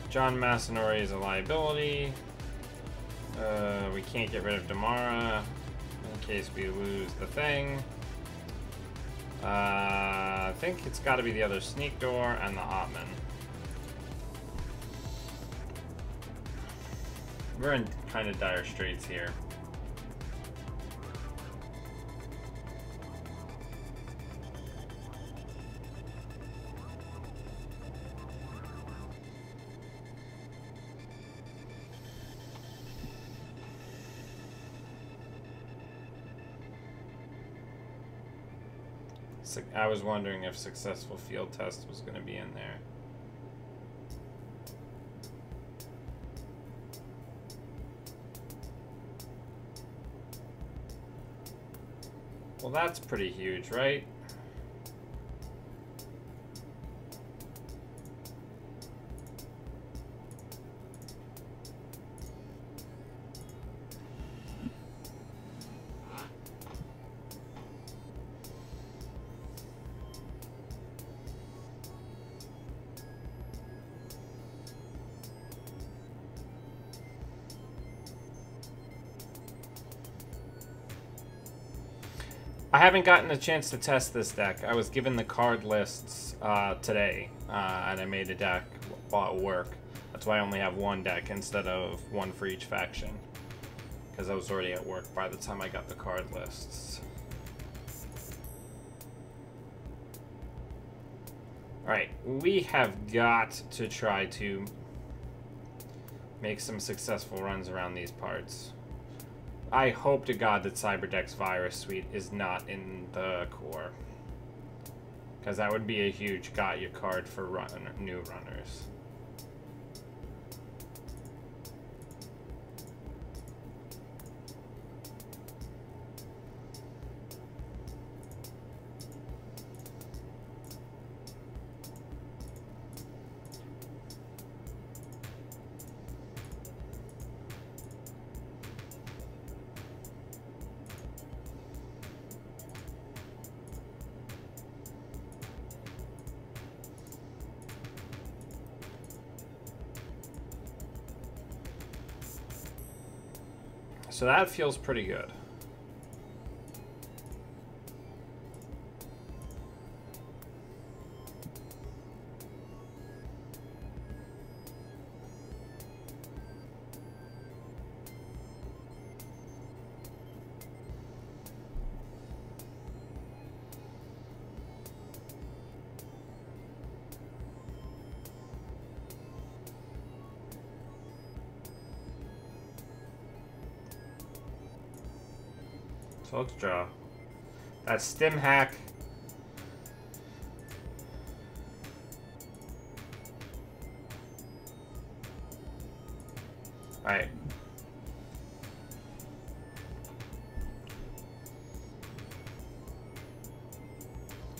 John Masonori is a liability. We can't get rid of Damara in case we lose the thing. I think it's got to be the other sneak door and the Otman. We're in kind of dire straits here. I was wondering if successful field test was going to be in there. Well, that's pretty huge, right? I haven't gotten a chance to test this deck. I was given the card lists today, and I made a deck while at work. That's why I only have one deck instead of one for each faction, because I was already at work by the time I got the card lists. Alright, we have got to try to make some successful runs around these parts. I hope to God that Cyberdeck's Virus Suite is not in the core, because that would be a huge got you card for new runners. So that feels pretty good. So let's draw. That stim hack. Alright.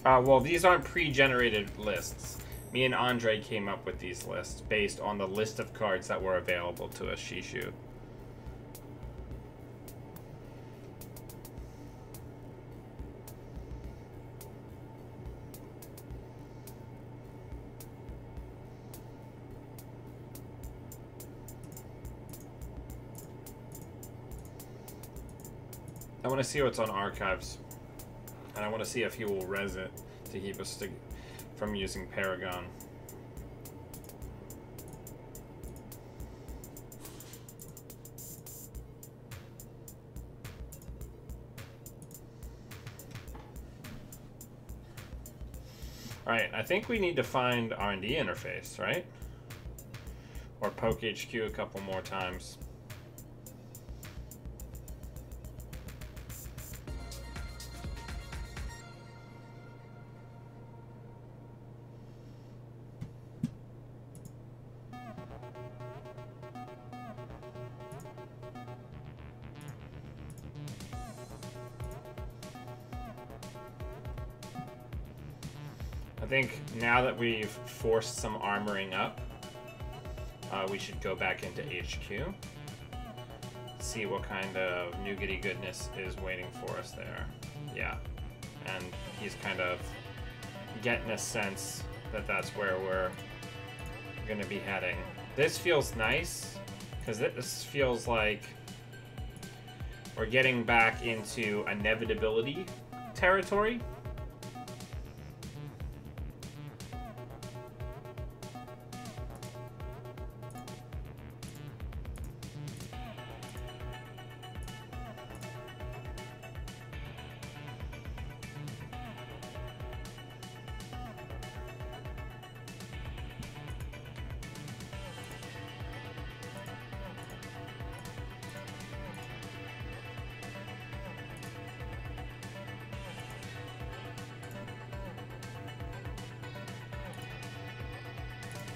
Well, these aren't pre-generated lists. Me and Andrej came up with these lists based on the list of cards that were available to us, Shishu. I want to see what's on archives, and I want to see if he will res it to keep us from using Paragon. Alright, I think we need to find R&D interface, right? Or poke HQ a couple more times. I think now that we've forced some armoring up, we should go back into HQ. See what kind of nougaty goodness is waiting for us there. Yeah, and he's kind of getting a sense that that's where we're going to be heading. This feels nice, because this feels like we're getting back into inevitability territory.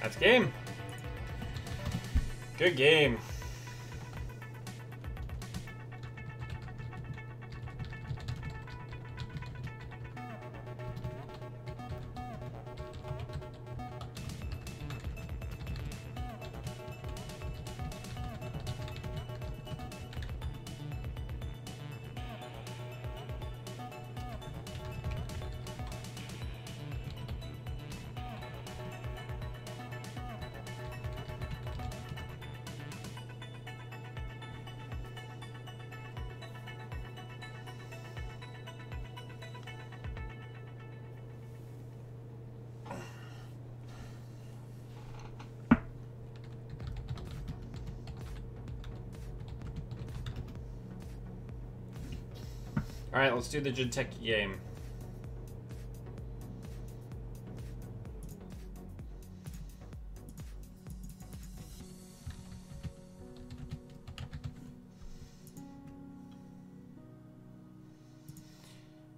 That's game. Good game. Alright, let's do the Jinteki game.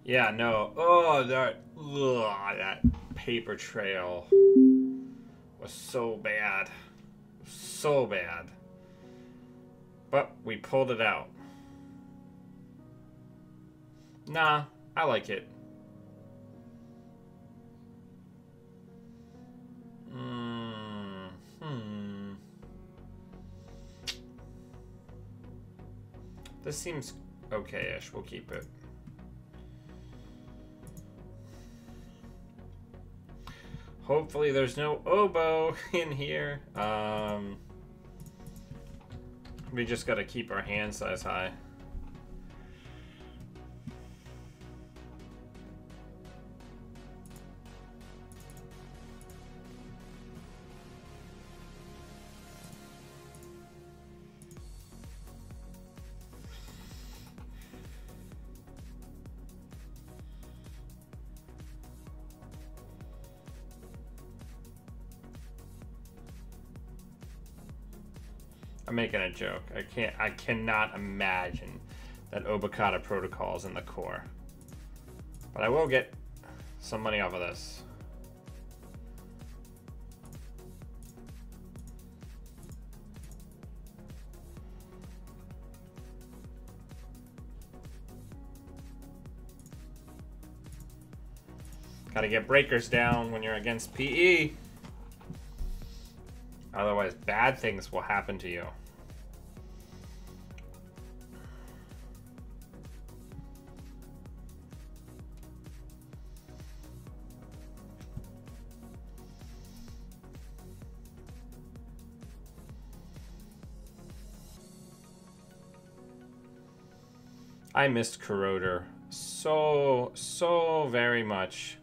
Yeah, no. Oh, that paper trail was so bad. So bad. But we pulled it out. Nah, I like it. This seems okay-ish. We'll keep it. Hopefully there's no oboe in here. We just gotta keep our hand size high. I'm making a joke. I cannot imagine that Obokata protocol is in the core. But I will get some money off of this. Gotta get breakers down when you're against PE. Otherwise, bad things will happen to you. I missed Corroder so very much.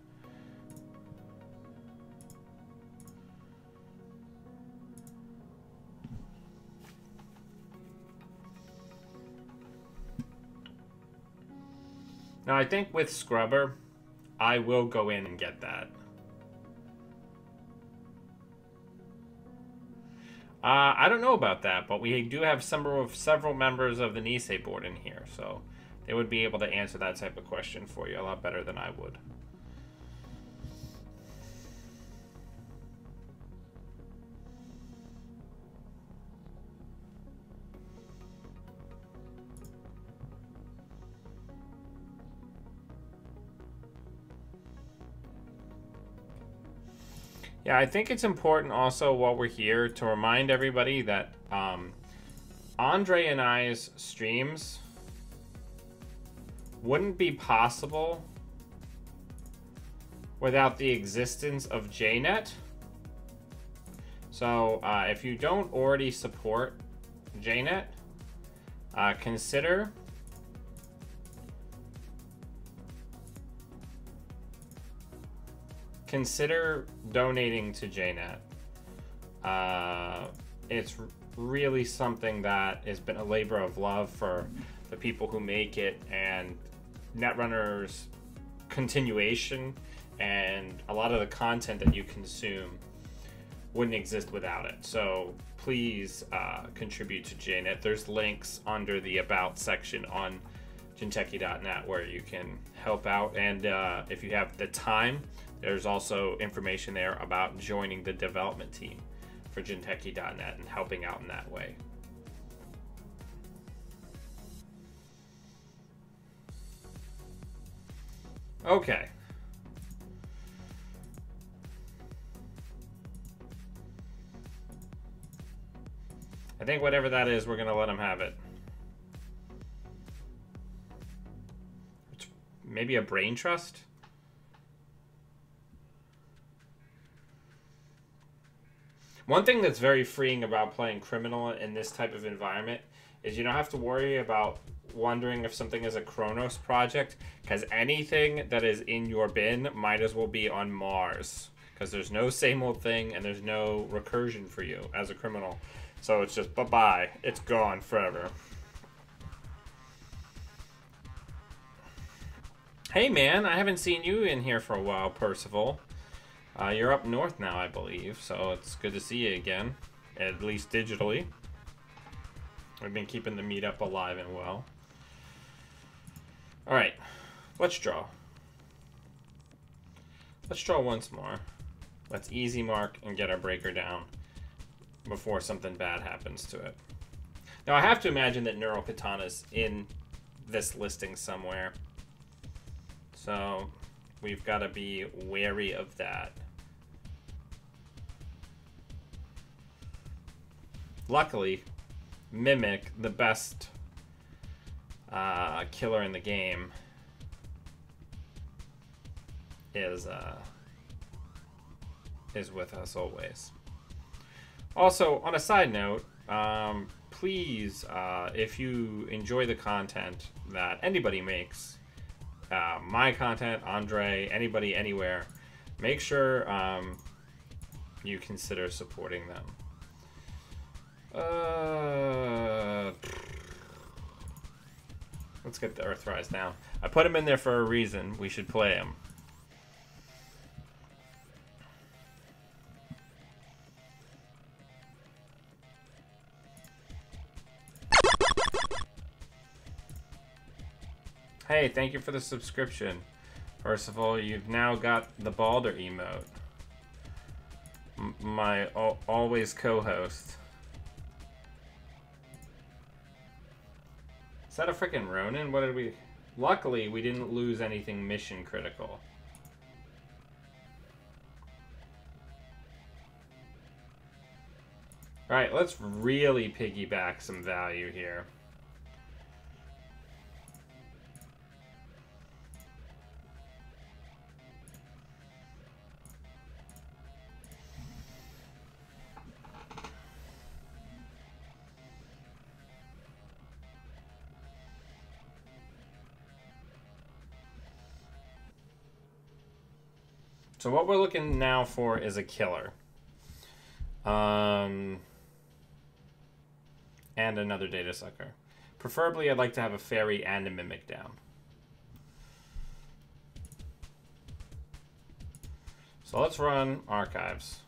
Now, I think with Scrubber, I will go in and get that. I don't know about that, but we do have several members of the NISEI board in here, so they would be able to answer that type of question for you a lot better than I would. Yeah, I think it's important also while we're here to remind everybody that Andrej and I's streams wouldn't be possible without the existence of JNet. So if you don't already support JNet, consider donating to JNet. It's really something that has been a labor of love for the people who make it, and Netrunner's continuation and a lot of the content that you consume wouldn't exist without it. So please contribute to JNet. There's links under the About section on Jinteki.net where you can help out, and if you have the time, there's also information there about joining the development team for Jinteki.net and helping out in that way. Okay. I think whatever that is, we're going to let him have it. It's maybe a brain trust? One thing that's very freeing about playing Criminal in this type of environment is you don't have to worry about wondering if something is a Kronos project, because anything that is in your bin might as well be on Mars, because there's no same old thing and there's no recursion for you as a criminal. So it's just bye-bye. It's gone forever. Hey man, I haven't seen you in here for a while, Percival. You're up north now, I believe, so it's good to see you again, at least digitally. We've been keeping the meetup alive and well. Alright, Let's draw. Let's draw once more. Let's easy mark and get our breaker down before something bad happens to it. Now I have to imagine that Neural Katana's in this listing somewhere. So we've got to be wary of that. Luckily, Mimic, the best killer in the game, is with us always. Also, on a side note, please, if you enjoy the content that anybody makes, my content, Andre, anybody, anywhere, make sure you consider supporting them. Let's get the Earthrise down. I put him in there for a reason. We should play him. Hey, thank you for the subscription. First of all, you've now got the Balder emote. My always co-host. Is that a freaking Ronin? What did we... Luckily, we didn't lose anything mission critical. Alright, let's really piggyback some value here. So what we're looking now for is a killer. And another data sucker. Preferably, I'd like to have a fairy and a mimic down. So let's run archives.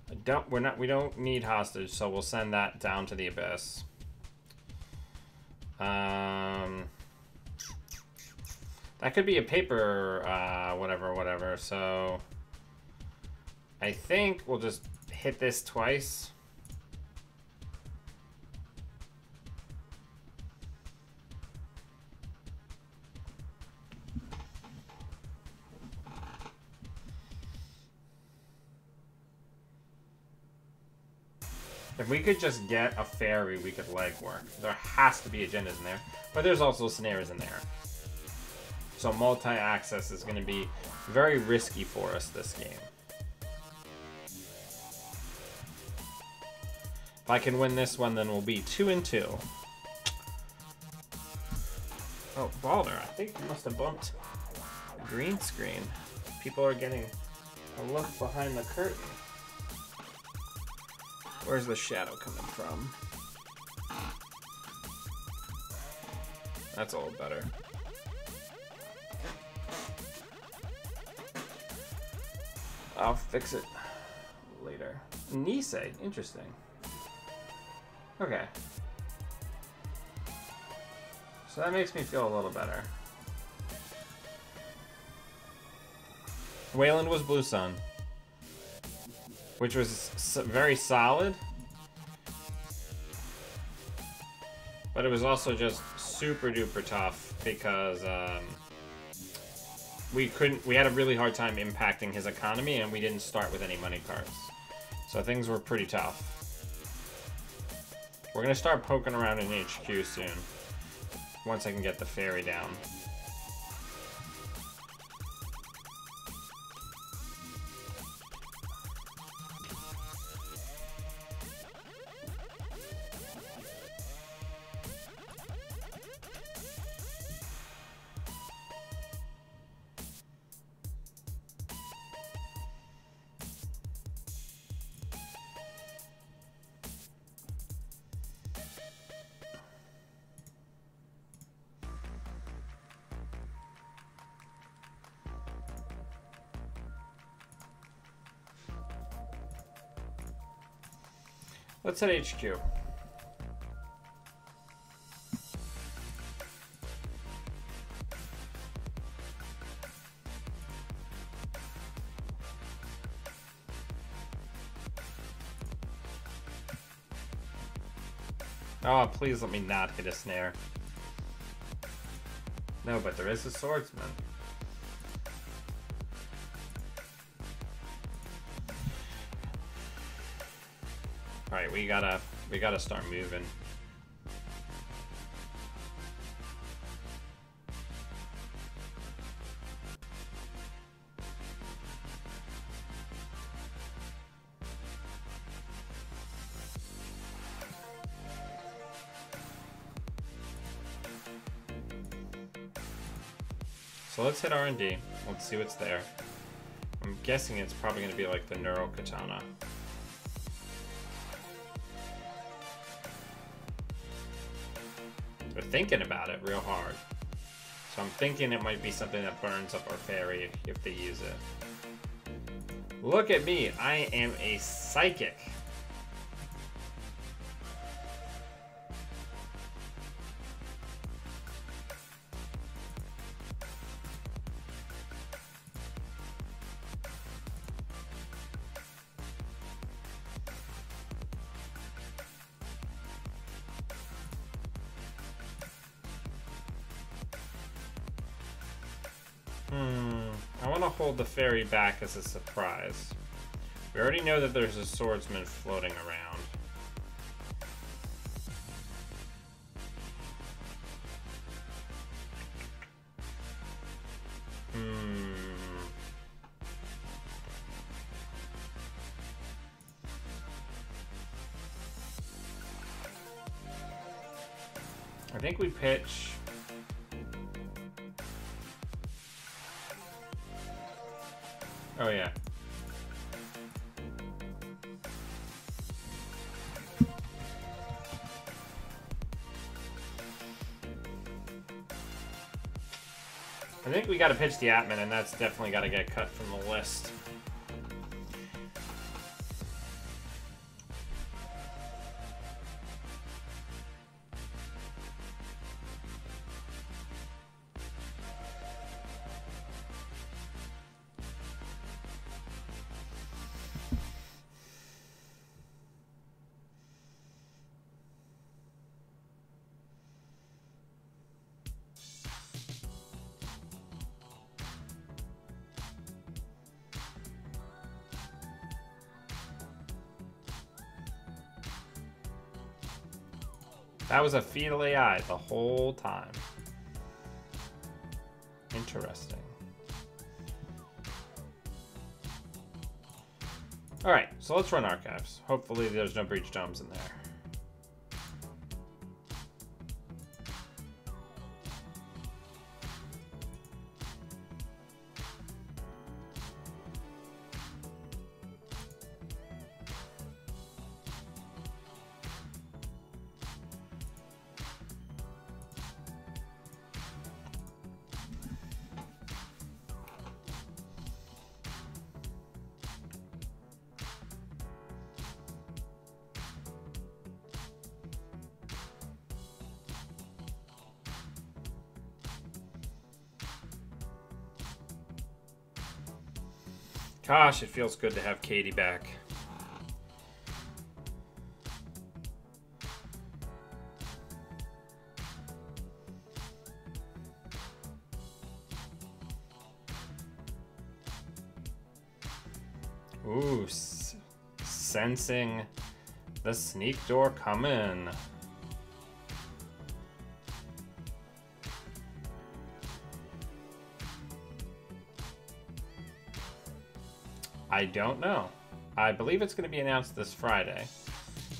We don't need hostage, so we'll send that down to the abyss. That could be a paper, whatever. So I think we'll just hit this twice. If we could just get a fairy, we could legwork. There has to be agendas in there, but there's also snares in there. So multi-access is going to be very risky for us this game. If I can win this one, then we'll be 2-2. Oh, Balder, I think you must have bumped a green screen. People are getting a look behind the curtain. Where's the shadow coming from? That's a little better. I'll fix it later. Nisei, interesting. Okay. So that makes me feel a little better. Wayland was Blue Sun, which was very solid, but it was also just super duper tough because we had a really hard time impacting his economy, and we didn't start with any money cards. So things were pretty tough. We're gonna start poking around in HQ soon, once I can get the fairy down. Let's hit HQ. Oh, please let me not hit a snare. No, but there is a swordsman. Alright, we gotta start moving. So let's hit R&D. Let's see what's there. I'm guessing it's probably going to be like the Neural Katana. They're thinking about it real hard. So I'm thinking it might be something that burns up our fairy if they use it. Look at me. I am a psychic. I want to hold the fairy back as a surprise. We already know that there's a swordsman floating around. I think we pitch. Oh yeah. I think we got to pitch the Atman, and that's definitely got to get cut from the list. That was a fetal AI the whole time. Interesting. Alright, so let's run archives. Hopefully there's no breach domes in there. Gosh, it feels good to have Katie back. Ooh, sensing the sneak door coming. I don't know. I believe it's going to be announced this Friday.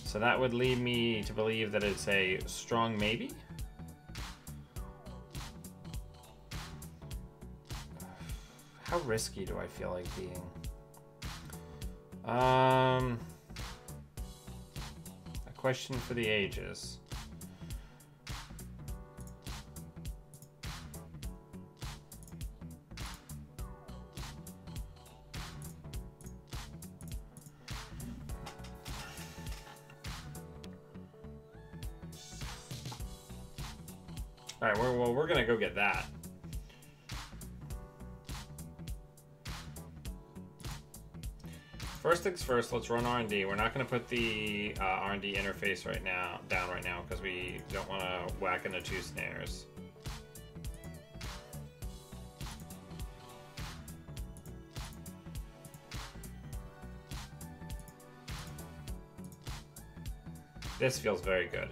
So that would lead me to believe that it's a strong maybe. How risky do I feel like being? A question for the ages. All right, well, we're gonna go get that. First things first, let's run R&D. We're not going to put the R&D interface down right now because we don't want to whack into 2 snares. This feels very good.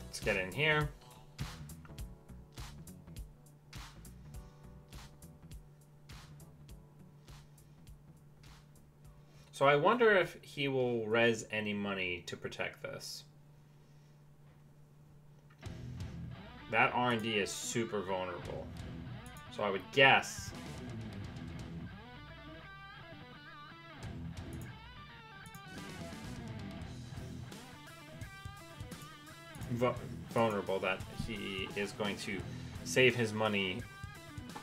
Let's get in here. So I wonder if he will res any money to protect this. That R&D is super vulnerable. So I would guess vulnerable that he is going to save his money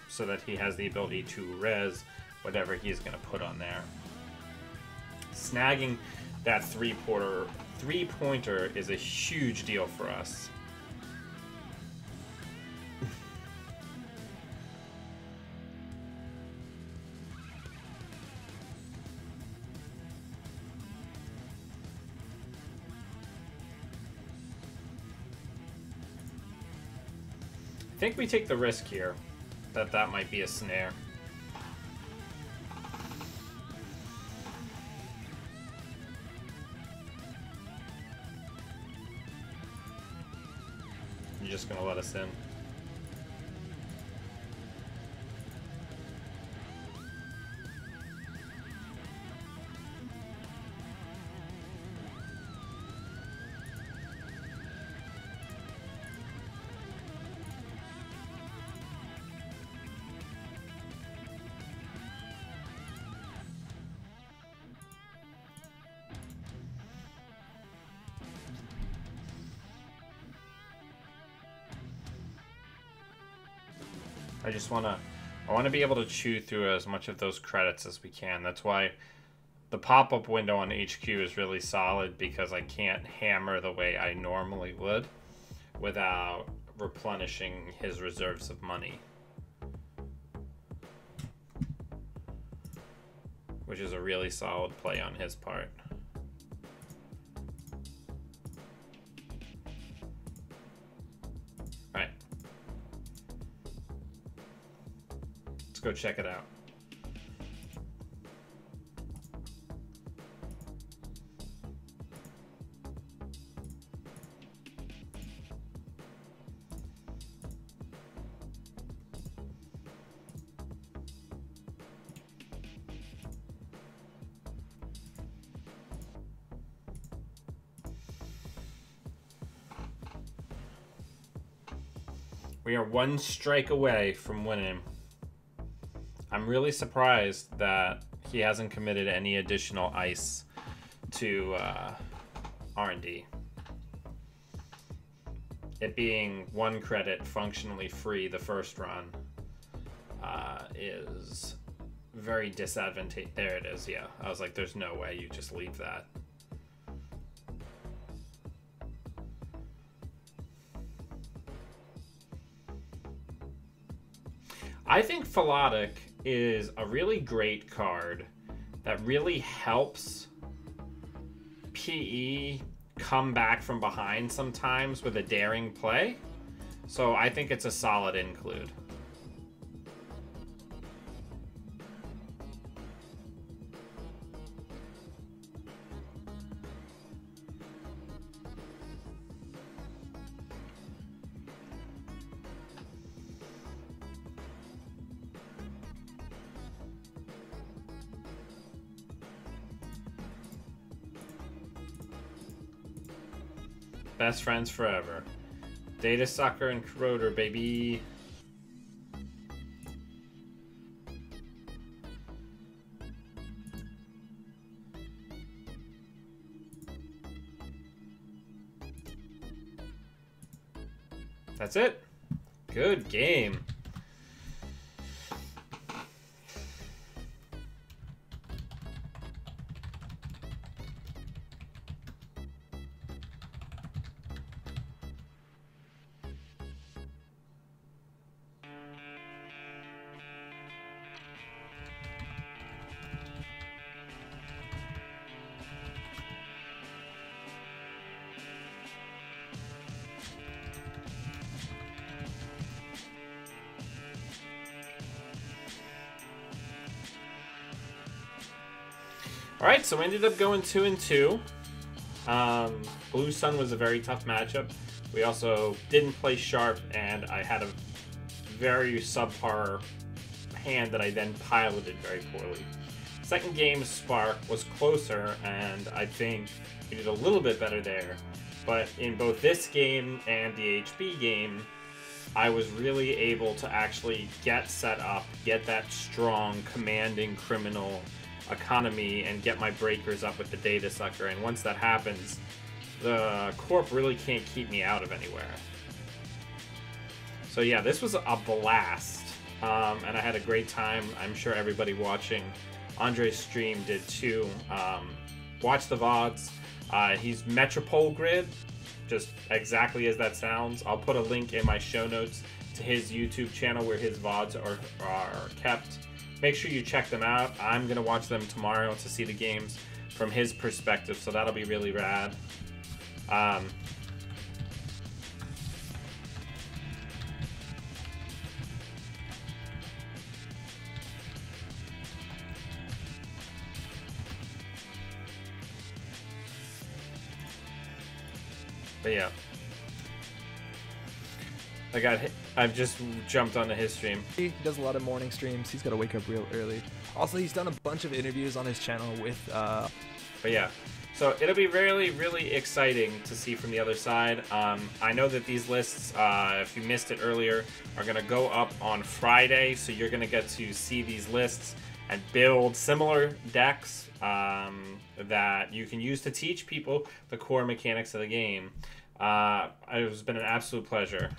so that he has the ability to res whatever he's going to put on there. Snagging that three-pointer is a huge deal for us. I think we take the risk here that might be a snare. You're just gonna let us in. I want to be able to chew through as much of those credits as we can. That's why the pop-up window on HQ is really solid, because I can't hammer the way I normally would without replenishing his reserves of money. Which is a really solid play on his part. Alright. Let's go check it out. We are one strike away from winning. I'm really surprised that he hasn't committed any additional ice to R&D. It being 1 credit functionally free the first run is very disadvantageous. There it is, yeah. I was like, there's no way you just leave that. I think Philotic is a really great card that really helps PE come back from behind sometimes with a daring play. So I think it's a solid include. Best friends forever. Data Sucker and Corroder, baby. That's it. Good game. Alright, so we ended up going 2-2. Blue Sun was a very tough matchup. We also didn't play sharp, and I had a very subpar hand that I then piloted very poorly. Second game, Spark, was closer, and I think we did a little bit better there. But in both this game and the HB game, I was really able to actually get set up, get that strong, commanding criminal economy, and get my breakers up with the data sucker. And once that happens, the Corp really can't keep me out of anywhere. So yeah, this was a blast, and I had a great time. I'm sure everybody watching Andre's stream did too. Watch the VODs. He's MetropoleGrid, just exactly as that sounds. I'll put a link in my show notes to his YouTube channel where his VODs are kept. Make sure you check them out. I'm going to watch them tomorrow to see the games from his perspective, so that'll be really rad. But yeah, I've just jumped onto his stream. He does a lot of morning streams. He's got to wake up real early. Also, he's done a bunch of interviews on his channel with But yeah, so it'll be really, really exciting to see from the other side. I know that these lists, if you missed it earlier, are going to go up on Friday, so you're going to get to see these lists and build similar decks that you can use to teach people the core mechanics of the game. It's been an absolute pleasure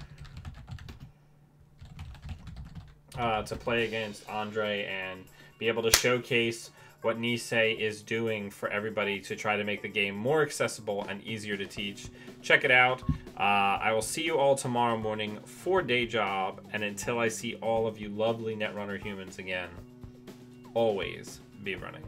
to play against Andre and be able to showcase what NISEI is doing for everybody to try to make the game more accessible and easier to teach. Check it out. I will see you all tomorrow morning for Day Job, and until I see all of you lovely Netrunner humans again, always be running.